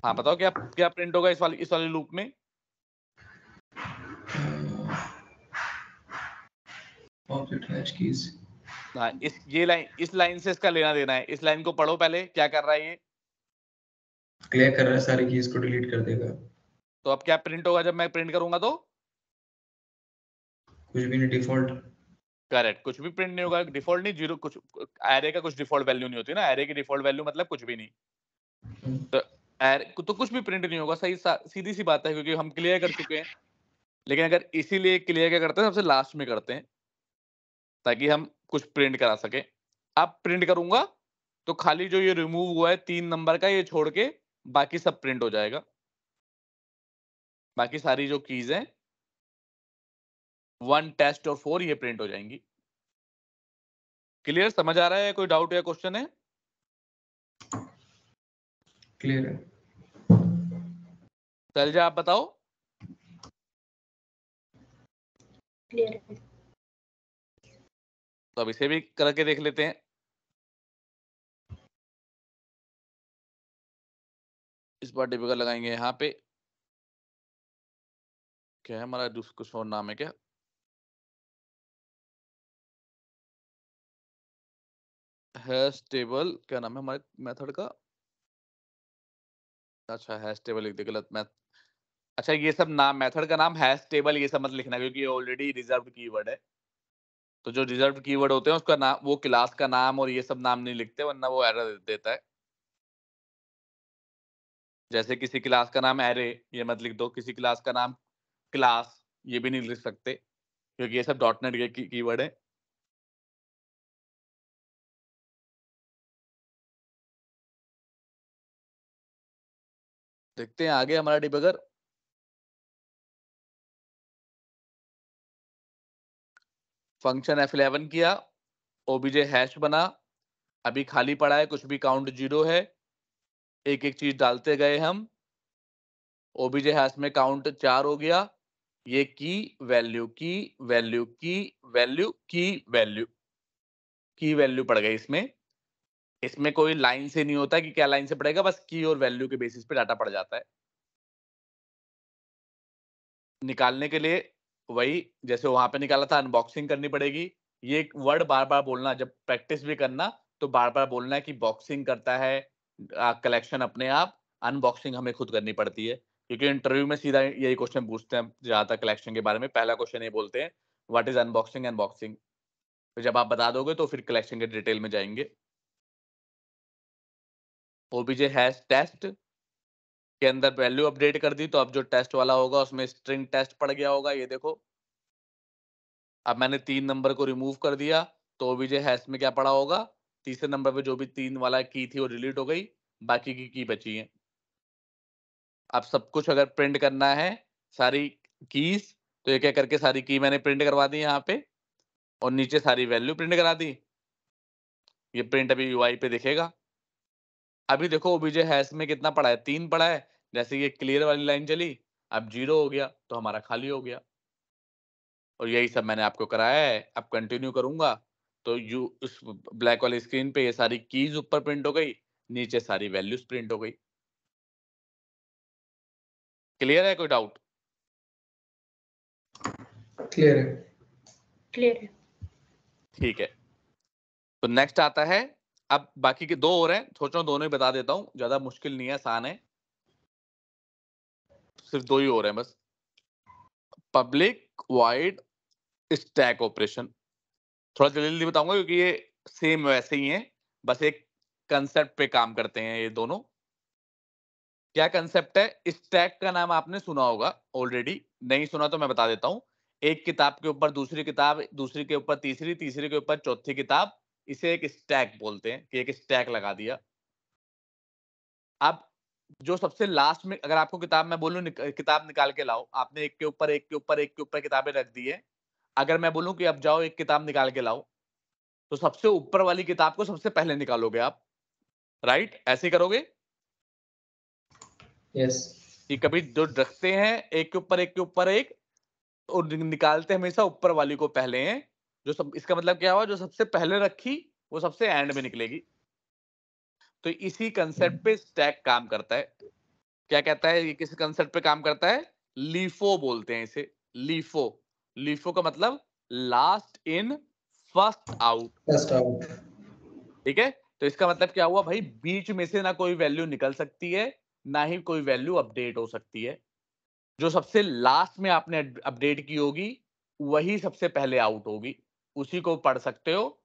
हाँ बताओ, क्या क्या प्रिंट होगा इस वाले लूप में? Object hash keys. हाँ, इस लाइन से इसका लेना देना है। इस लाइन को पढ़ो पहले, क्या कर रहा है ये? क्लियर कर रहा है, सारी कीज को डिलीट कर देगा। तो अब क्या प्रिंट होगा जब मैं प्रिंट करूंगा तो? कुछ भी नहीं, डिफॉल्ट। करेक्ट, कुछ भी प्रिंट नहीं होगा। डिफॉल्ट नहीं, जीरो कुछ। एरे का कुछ डिफॉल्ट वैल्यू नहीं होती ना, एरे की डिफॉल्ट वैल्यू मतलब कुछ भी नहीं। तो एरे तो कुछ भी प्रिंट नहीं होगा। सीधी सी बात है, क्योंकि हम क्लियर कर चुके हैं। लेकिन अगर इसीलिए क्लियर क्या करते हैं, सबसे लास्ट में करते हैं ताकि हम कुछ प्रिंट करा सके। अब प्रिंट करूंगा तो खाली जो ये रिमूव हुआ है 3 नंबर का, ये छोड़ के बाकी सब प्रिंट हो जाएगा। बाकी सारी जो कीज हैं 1 टेस्ट और 4 ये प्रिंट हो जाएंगी। क्लियर, समझ आ रहा है? कोई डाउट या क्वेश्चन है? क्लियर है। शैलजा आप बताओ। क्लियर है। तो अब इसे भी करके देख लेते हैं। इस बार डिफिकल्ट लगाएंगे यहाँ पे। क्या है हमारा दूसरा, कुछ और नाम है क्या? हैश टेबल, क्या नाम है हमारे मेथड का? अच्छा, हैश टेबल लिख दे, गलत मैथ। अच्छा, ये सब नाम, मेथड का नाम हैश टेबल ये सब मत लिखना, क्योंकि ये ऑलरेडी रिजर्व्ड कीवर्ड है। तो जो रिजर्व्ड कीवर्ड होते हैं उसका नाम, वो क्लास का नाम और ये सब नाम नहीं लिखते, वरना वो एरर देता है। जैसे किसी क्लास का नाम एरे, ये मत लिख दो। किसी क्लास का नाम क्लास, ये भी नहीं लिख सकते, क्योंकि ये सब डॉट नेट के कीवर्ड है। देखते हैं आगे हमारा डिबगर। फंक्शन F11 किया, ओबीजे हैश बना, अभी खाली पड़ा है, कुछ भी काउंट 0 है। एक एक चीज डालते गए हम। ओबीजे हैश में काउंट 4 हो गया। ये की वैल्यू की वैल्यू की वैल्यू की वैल्यू की वैल्यू पड़ गई इसमें। इसमें कोई लाइन से नहीं होता कि क्या लाइन से पड़ेगा, बस की और वैल्यू के बेसिस पे डाटा पड़ जाता है। निकालने के लिए वही जैसे वहां पे निकाला था, अनबॉक्सिंग करनी पड़ेगी। ये एक वर्ड बार बार बोलना, जब प्रैक्टिस भी करना तो बार बार बोलना है कि बॉक्सिंग करता है कलेक्शन अपने आप, अनबॉक्सिंग हमें खुद करनी पड़ती है। क्योंकि इंटरव्यू में सीधा यही क्वेश्चन पूछते हैं ज्यादातर कलेक्शन के बारे में। पहला क्वेश्चन ये बोलते हैं, व्हाट इज अनबॉक्सिंग अनबॉक्सिंग। तो जब आप बता दोगे तो फिर कलेक्शन के डिटेल में जाएंगे। ओबीजे हैश टेस्ट के अंदर वैल्यू अपडेट कर दी, तो अब जो टेस्ट वाला होगा उसमें स्ट्रिंग टेस्ट पड़ गया होगा, ये देखो। अब मैंने 3 नंबर को रिमूव कर दिया, तो ओबीजे हैश में क्या पड़ा होगा? तीसरे नंबर पे जो भी 3 वाला की थी वो डिलीट हो गई, बाकी की बची है। अब सब कुछ अगर प्रिंट करना है, सारी कीज, तो एक एक करके सारी की मैंने प्रिंट करवा दी यहाँ पे, और नीचे सारी वैल्यू प्रिंट करा दी। ये प्रिंट अभी यूआई पे दिखेगा। अभी देखो ओबीजे हैश में कितना पड़ा है? 3 पड़ा है। जैसे ये क्लियर वाली लाइन चली, अब 0 हो गया, तो हमारा खाली हो गया। और यही सब मैंने आपको कराया है। अब कंटिन्यू करूंगा तो उस ब्लैक वाली स्क्रीन पे ये सारी कीज ऊपर प्रिंट हो गई, नीचे सारी वैल्यूज प्रिंट हो गई। क्लियर है? कोई डाउट? क्लियर है। क्लियर है। ठीक है, तो नेक्स्ट आता है। अब बाकी के 2 और हैं, सोच रहा हूँ दोनों ही बता देता हूँ, ज्यादा मुश्किल नहीं है, आसान है। सिर्फ 2 ही और हैं बस। पब्लिक वाइड स्टैक ऑपरेशन, थोड़ा जल्दी जल्दी बताऊंगा क्योंकि ये सेम वैसे ही है, बस एक कंसेप्ट पे काम करते हैं ये दोनों। क्या कंसेप्ट है? स्टैक का नाम आपने सुना होगा ऑलरेडी, नहीं सुना तो मैं बता देता हूं। एक किताब के ऊपर दूसरी किताब, दूसरी के ऊपर तीसरी, तीसरी के ऊपर चौथी किताब, इसे एक स्टैक बोलते हैं कि एक स्टैक लगा दिया। अब जो सबसे लास्ट में, अगर आपको किताब मैं बोलूं किताब निकाल के लाओ, आपने एक के ऊपर एक के ऊपर एक के ऊपर किताबें रख दी है, अगर मैं बोलूं कि अब जाओ एक किताब निकाल के लाओ, तो सबसे ऊपर वाली किताब को सबसे पहले निकालोगे आप, राइट? ऐसे ही करोगे यस। कि कभी जो रखते हैं एक के ऊपर एक, और निकालते हमेशा ऊपर वाली को पहले हैं। जो सब, इसका मतलब क्या हुआ, जो सबसे पहले रखी वो सबसे एंड में निकलेगी। तो इसी कंसेप्ट पे स्टैक काम करता है। क्या कहता है ये, किस कंसेप्ट पे काम करता है? लीफो बोलते हैं इसे, लीफो। लीफो का मतलब last in first out, first out. ठीक है? तो इसका मतलब क्या हुआ भाई, बीच में से ना कोई वैल्यू निकल सकती है, ना ही कोई वैल्यू अपडेट हो सकती है। जो सबसे लास्ट में आपने अपडेट की होगी वही सबसे पहले आउट होगी, उसी को पढ़ सकते हो।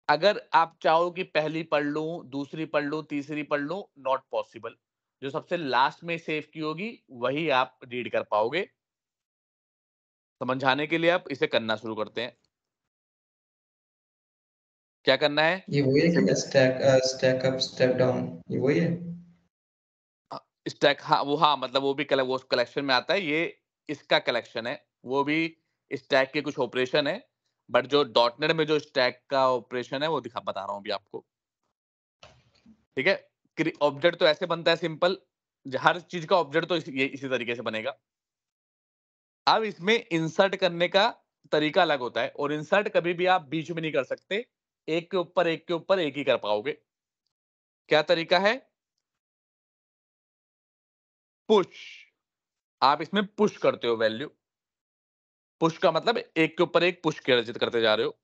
अगर आप चाहो कि पहली पढ़ लूं, दूसरी पढ़ लूं, तीसरी पढ़ लूं, नॉट पॉसिबल। जो सबसे लास्ट में सेव की होगी वही आप रीड कर पाओगे। समझाने के लिए आप इसे करना शुरू करते हैं। क्या करना है? ये वही है क्या, स्टैक अप स्टैक डाउन, ये वही है? स्टैक, हाँ वो, हाँ मतलब वो भी वो कलेक्शन में आता है, ये इसका कलेक्शन है। वो भी स्टैक के कुछ ऑपरेशन है, बट जो डॉटनेट में जो स्टैक का ऑपरेशन है वो बता रहा हूँ अभी आपको, ठीक है? ऑब्जेक्ट तो ऐसे बनता है सिंपल, हर चीज का ऑब्जेक्ट तो इसी तरीके से बनेगा। अब इसमें इंसर्ट करने का तरीका अलग होता है, और इंसर्ट कभी भी आप बीच में नहीं कर सकते, एक के ऊपर एक के ऊपर एक ही कर पाओगे। क्या तरीका है? पुश। आप इसमें पुश करते हो वैल्यू। पुश का मतलब एक के ऊपर एक पुश करते जा रहे हो।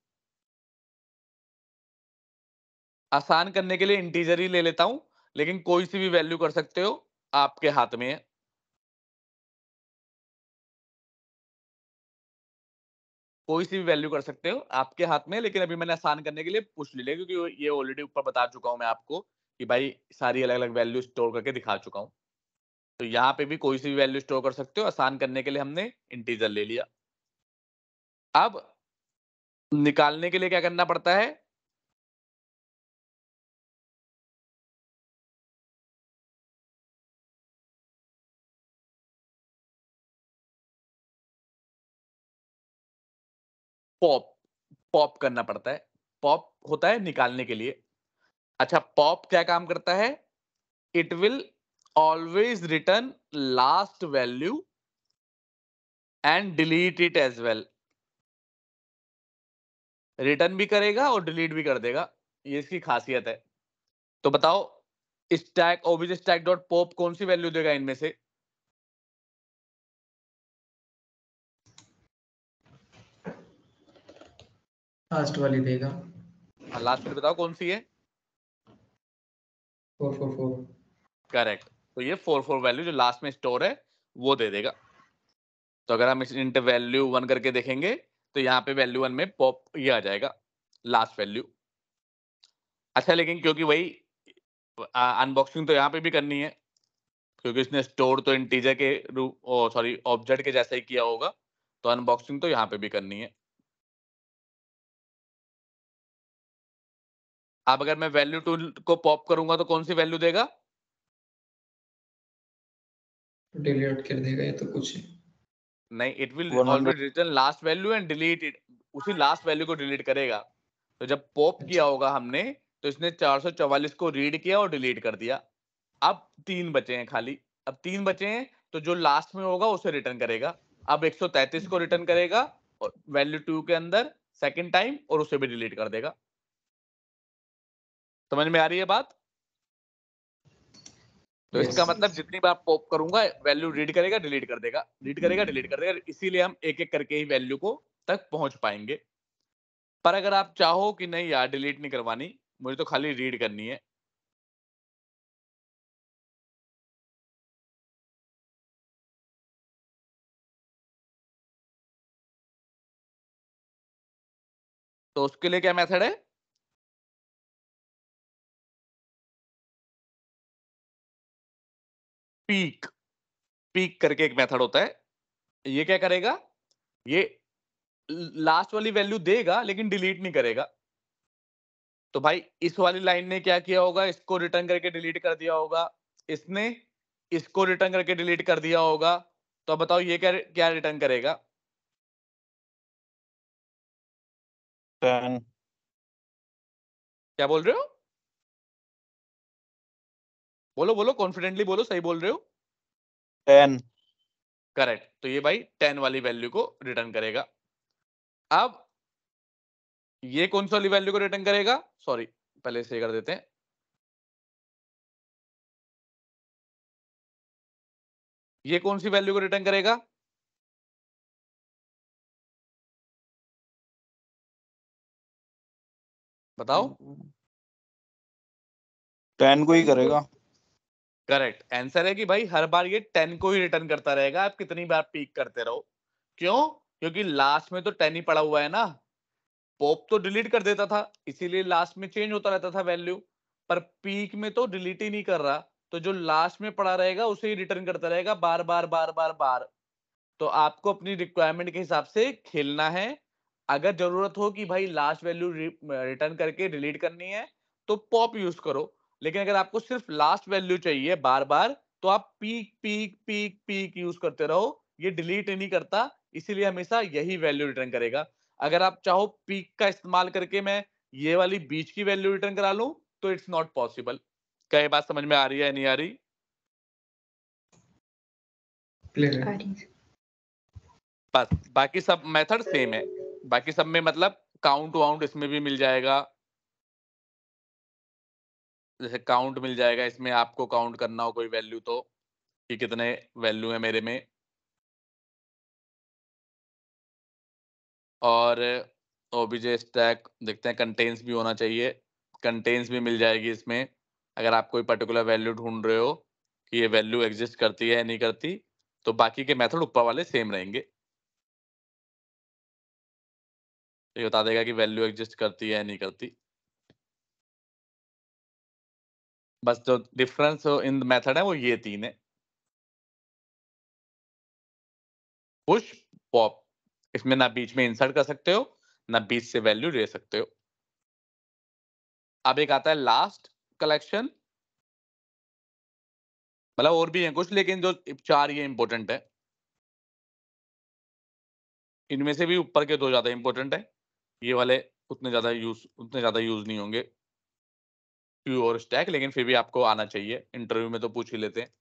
आसान करने के लिए इंटीजर ही ले लेता हूं, लेकिन कोई सी भी वैल्यू कर सकते हो, आपके हाथ में है। कोई सी भी वैल्यू कर सकते हो, आपके हाथ में है, लेकिन अभी मैंने आसान करने के लिए पुश ले लिया, क्योंकि ये ऑलरेडी ऊपर बता चुका हूं मैं आपको कि भाई सारी अलग अलग वैल्यू स्टोर करके दिखा चुका हूं। तो यहाँ पे भी कोई सी भी वैल्यू स्टोर कर सकते हो, आसान करने के लिए हमने इंटीजर ले लिया। अब निकालने के लिए क्या करना पड़ता है? पॉप। पॉप करना पड़ता है। पॉप होता है निकालने के लिए। अच्छा, पॉप क्या काम करता है? It will always return last value and delete it as well. Return भी करेगा और डिलीट भी कर देगा, ये इसकी खासियत है। तो बताओ, stack OBJ stack dot pop कौन सी वैल्यू देगा इनमें से? लास्ट वाली देगा। हाँ, लास्ट वाली बताओ कौन सी है? 444। करेक्ट। तो ये 44 वैल्यू जो लास्ट में स्टोर है वो दे देगा। तो अगर हम इंट वैल्यू 1 करके देखेंगे, तो यहाँ पे वैल्यू 1 में पॉप ये आ जाएगा, लास्ट वैल्यू। अच्छा, लेकिन क्योंकि वही अनबॉक्सिंग तो यहाँ पे भी करनी है, क्योंकि इसने स्टोर तो इंटीजर के रूप, सॉरी ऑब्जेक्ट के जैसा ही किया होगा, तो अनबॉक्सिंग तो यहाँ पे भी करनी है। अब अगर मैं वैल्यू 2 को पॉप करूंगा तो कौन सी वैल्यू देगा? डिलीट कर देगा ये तो कुछ। नहीं, it will 100। Always return last value and delete it. उसी लास्ट वैल्यू को डिलीट करेगा। तो जब पॉप किया अच्छा। होगा हमने, तो इसने 444 को रीड किया और डिलीट कर दिया। अब 3 बचे हैं खाली। अब 3 बचे हैं, तो जो लास्ट में होगा उसे रिटर्न करेगा। अब 133 को रिटर्न करेगा और वैल्यू 2 के अंदर सेकंड टाइम, और उसे भी डिलीट कर देगा। समझ में आ रही है बात? तो यस। इसका मतलब जितनी बार पॉप करूंगा वैल्यू रीड करेगा, डिलीट कर देगा, रीड करेगा, डिलीट कर देगा। इसीलिए हम एक एक करके ही वैल्यू को तक पहुंच पाएंगे। पर अगर आप चाहो कि नहीं यार डिलीट नहीं करवानी, मुझे तो खाली रीड करनी है, तो उसके लिए क्या मेथड है? पीक। पीक करके एक मेथड होता है। ये क्या करेगा? ये लास्ट वाली वैल्यू देगा लेकिन डिलीट नहीं करेगा। तो भाई इस वाली लाइन ने क्या किया होगा, इसको रिटर्न करके डिलीट कर दिया होगा, इसने इसको रिटर्न करके डिलीट कर दिया होगा, तो अब बताओ ये क्या रिटर्न करेगा? 10 क्या बोल रहे हो? बोलो कॉन्फिडेंटली बोलो, सही बोल रहे हो? 10 करेक्ट। तो ये भाई 10 वाली वैल्यू को रिटर्न करेगा। अब ये कौन सी वाली वैल्यू को रिटर्न करेगा? सॉरी, पहले से कर देते हैं। ये कौन सी वैल्यू को रिटर्न करेगा? बताओ। 10 को ही करेगा। करेक्ट आंसर है कि भाई हर बार ये 10 को ही रिटर्न करता रहेगा, आप कितनी बार पीक करते रहो। क्यों? क्योंकि लास्ट में तो 10 ही पड़ा हुआ है ना। पॉप तो डिलीट कर देता था, इसीलिए लास्ट में चेंज होता रहता था वैल्यू, पर पीक में तो डिलीट ही नहीं कर रहा, तो जो लास्ट में पड़ा रहेगा उसे ही रिटर्न करता रहेगा बार बार बार बार बार। तो आपको अपनी रिक्वायरमेंट के हिसाब से खेलना है। अगर जरूरत हो कि भाई लास्ट वैल्यू रिटर्न करके डिलीट करनी है तो पॉप यूज करो, लेकिन अगर आपको सिर्फ लास्ट वैल्यू चाहिए बार बार, तो आप peak peak peak peak use करते रहो, ये डिलीट नहीं करता, इसीलिए हमेशा यही वैल्यू रिटर्न करेगा। अगर आप चाहो पीक का इस्तेमाल करके मैं ये वाली बीच की वैल्यू रिटर्न करा लूं, तो इट्स नॉट पॉसिबल। क्या ये बात समझ में आ रही है नहीं आ रही? क्लियर आ है। रही है। बस बाकी सब मेथड सेम है। बाकी सब में मतलब काउंट वाउंट इसमें भी मिल जाएगा, जैसे काउंट मिल जाएगा इसमें, आपको काउंट करना हो कोई वैल्यू तो कि कितने वैल्यू है मेरे में। और ओबीजे स्टैक देखते हैं, कंटेन्स भी होना चाहिए, कंटेन्स भी मिल जाएगी इसमें। अगर आप कोई पर्टिकुलर वैल्यू ढूंढ रहे हो कि ये वैल्यू एग्जिस्ट करती है या नहीं करती, तो बाकी के मेथड ऊपर वाले सेम रहेंगे। ये बता देगा कि वैल्यू एग्जिस्ट करती है या नहीं करती। बस जो डिफरेंस इन मेथड है वो ये तीन है, पुश पॉप। इसमें ना बीच में इंसर्ट कर सकते हो, ना बीच से वैल्यू ले सकते हो। अब एक आता है लास्ट कलेक्शन, मतलब और भी हैं कुछ, लेकिन जो चार ये इंपॉर्टेंट है। इनमें से भी ऊपर के दो ज्यादा इंपॉर्टेंट है, ये वाले उतने ज्यादा यूज नहीं होंगे, क्यू और स्टैक, लेकिन फिर भी आपको आना चाहिए, इंटरव्यू में तो पूछ ही लेते हैं।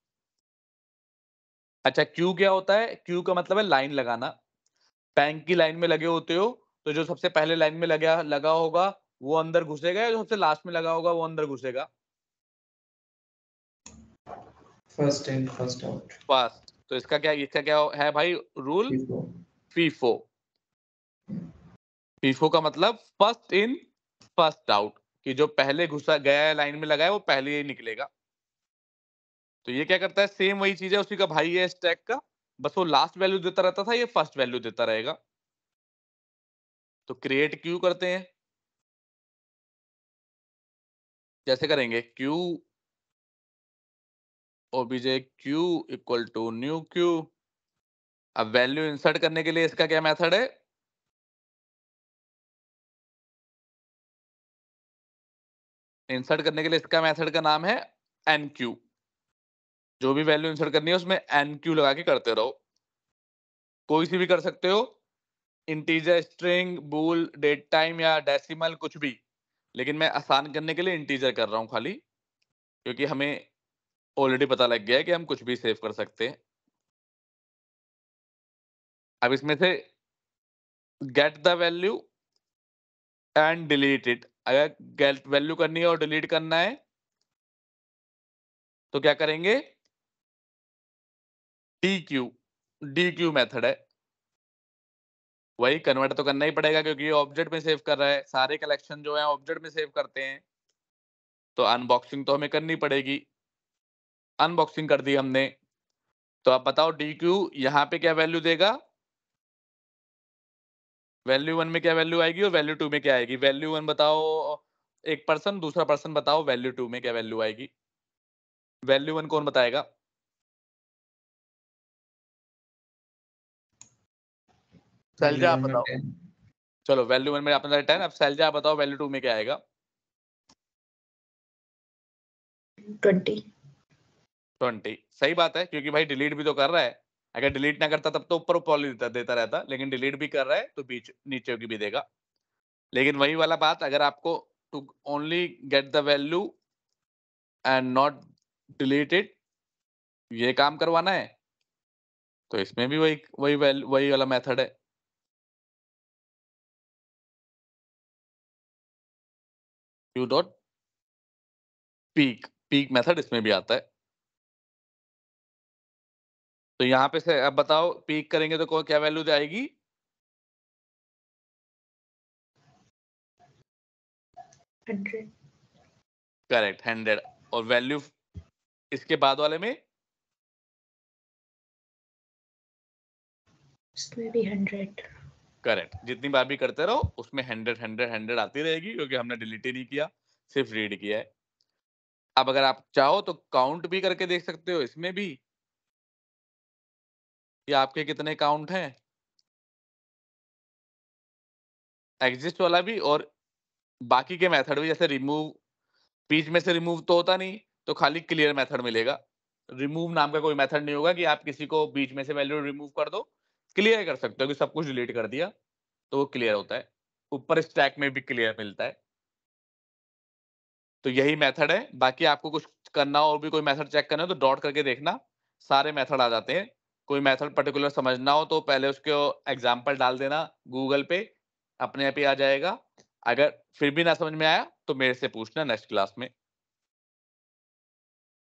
अच्छा, क्यू क्या होता है? क्यू का मतलब है लाइन लगाना। बैंक की लाइन में लगे होते हो, तो जो सबसे पहले लाइन में लगा होगा वो अंदर घुसेगा, या जो सबसे लास्ट में लगा होगा वो अंदर घुसेगा? First in first out. First. तो इसका क्या है भाई रूल? फीफो। फीफो का मतलब फर्स्ट इन फर्स्ट आउट, कि जो पहले घुसा गया है लाइन में लगा है वो पहले ही निकलेगा। तो ये क्या करता है? सेम वही चीज है, उसी का भाई है स्टैक का, बस वो लास्ट वैल्यू देता रहता था, ये फर्स्ट वैल्यू देता रहेगा। तो क्रिएट क्यू करते हैं, कैसे करेंगे? Queue OBJ queue equal to new queue. अब वैल्यू इंसर्ट करने के लिए इसका क्या मेथड है? इंसर्ट करने के लिए इसका मेथड का नाम है एनक्यू। जो भी वैल्यू इंसर्ट करनी है उसमें एनक्यू लगा के करते रहो, कोई सी भी कर सकते हो, इंटीजर, स्ट्रिंग, बूल, डेट टाइम या डेसिमल, कुछ भी। लेकिन मैं आसान करने के लिए इंटीजर कर रहा हूं खाली, क्योंकि हमें ऑलरेडी पता लग गया है कि हम कुछ भी सेव कर सकते हैं। अब इसमें से gate the value and delete it. अगर गेट वैल्यू करनी है और डिलीट करना है तो क्या करेंगे? डी क्यू मेथड है, वही कन्वर्ट तो करना ही पड़ेगा क्योंकि ये ऑब्जेक्ट में सेव कर रहा है, सारे कलेक्शन जो है ऑब्जेक्ट में सेव करते हैं, तो अनबॉक्सिंग तो हमें करनी पड़ेगी। अनबॉक्सिंग कर दी हमने, तो आप बताओ डी क्यू यहाँ पे क्या वैल्यू देगा? वैल्यू 1 में क्या वैल्यू आएगी और वैल्यू 2 में क्या आएगी? वैल्यू 1 बताओ एक पर्सन, दूसरा पर्सन बताओ वैल्यू 2 में क्या वैल्यू आएगी। वैल्यू 1 कौन बताएगा? सैलजा आप बताओ। चलो वैल्यू 1 में आपने 10, अब सैलजा आप बताओ वैल्यू 2 में क्या आएगा? 20। 20 सही बात है, क्योंकि भाई डिलीट भी तो कर रहा है। अगर डिलीट ना करता तब तो ऊपर पॉली देता रहता, लेकिन डिलीट भी कर रहा है तो बीच नीचे की भी देगा। लेकिन वही वाला बात, अगर आपको to only get the value and not delete it, ये काम करवाना है, तो इसमें भी वही वाला मेथड है। यू डॉट पीक मेथड इसमें भी आता है। तो यहाँ पे से अब बताओ, पीक करेंगे तो क्या वैल्यू जाएगी? 100 करेक्ट, 100। और वैल्यू इसके बाद वाले में इसमें भी 100। करेक्ट, जितनी बार भी करते रहो उसमें 100 आती रहेगी, क्योंकि हमने डिलीट ही नहीं किया, सिर्फ रीड किया है। अब अगर आप चाहो तो काउंट भी करके देख सकते हो इसमें भी, कि आपके कितने काउंट हैं, एग्जिस्ट वाला भी और बाकी के मेथड भी। जैसे रिमूव, बीच में से रिमूव तो होता नहीं, तो खाली क्लियर मेथड मिलेगा। रिमूव नाम का कोई मेथड नहीं होगा कि आप किसी को बीच में से वैल्यू रिमूव कर दो। क्लियर कर सकते हो कि सब कुछ डिलीट कर दिया तो वो क्लियर होता है। ऊपर स्टैक में भी क्लियर मिलता है। तो यही मेथड है। बाकी आपको कुछ करना हो और भी कोई मेथड चेक करना हो तो डॉट करके देखना, सारे मेथड आ जाते हैं। कोई मेथड पर्टिकुलर समझना हो तो पहले उसके एग्जाम्पल डाल देना गूगल पे, अपने आप ही आ जाएगा। अगर फिर भी ना समझ में आया तो मेरे से पूछना नेक्स्ट क्लास में।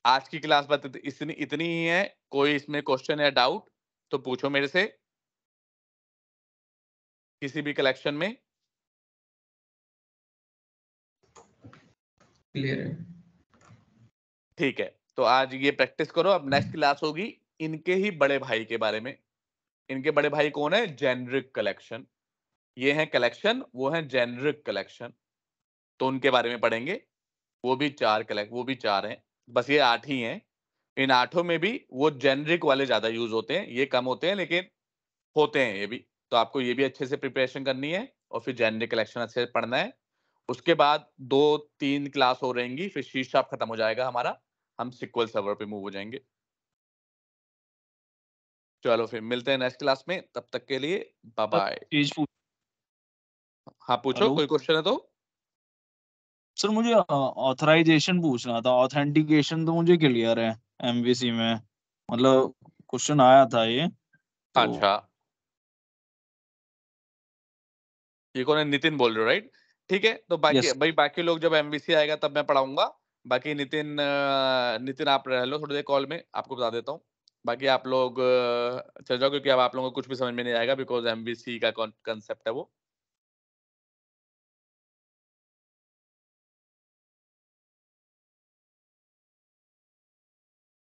आज की क्लास बस इतनी ही है। कोई इसमें क्वेश्चन या डाउट तो पूछो मेरे से किसी भी कलेक्शन में। क्लियर है। ठीक है, तो आज ये प्रैक्टिस करो। अब नेक्स्ट क्लास होगी इनके ही बड़े भाई के बारे में। इनके बड़े भाई कौन है? Generic collection. ये है कलेक्शन, वो है जेनरिक कलेक्शन। तो उनके बारे में पढ़ेंगे। वो भी चार हैं, बस ये 8 ही हैं। इन 8 में भी वो जेनरिक वाले ज्यादा यूज होते हैं, ये कम होते हैं, लेकिन होते हैं ये भी। तो आपको ये भी अच्छे से प्रिपरेशन करनी है और फिर जेनरिक कलेक्शन अच्छे से पढ़ना है। उसके बाद 2-3 क्लास हो रहेंगी, फिर सी शार्प खत्म हो जाएगा हमारा, हम सिक्वल सर्वर पे मूव हो जाएंगे। चलो फिर मिलते हैं नेक्स्ट क्लास में, तब तक के लिए बाय बाय। चीज पूछ। हाँ पूछो, हेलो कोई क्वेश्चन है तो। सर, मुझे ऑथराइजेशन पूछना था। ऑथेंटिकेशन तो मुझे क्लियर है एमवीसी में, मतलब क्वेश्चन आया था ये तो। अच्छा, ये कौन है? नितिन बोल रहे हो राइट? ठीक है, तो यस। बाकी लोग जब एमवीसी आएगा तब मैं पढ़ाऊंगा। बाकी नितिन आप रह लो थोड़ी देर कॉल में, आपको बता देता हूँ। बाकी आप लोग चल जाओ, क्योंकि अब आप लोगों को कुछ भी समझ में नहीं आएगा, बिकॉज एमवीसी का कॉन्सेप्ट है वो।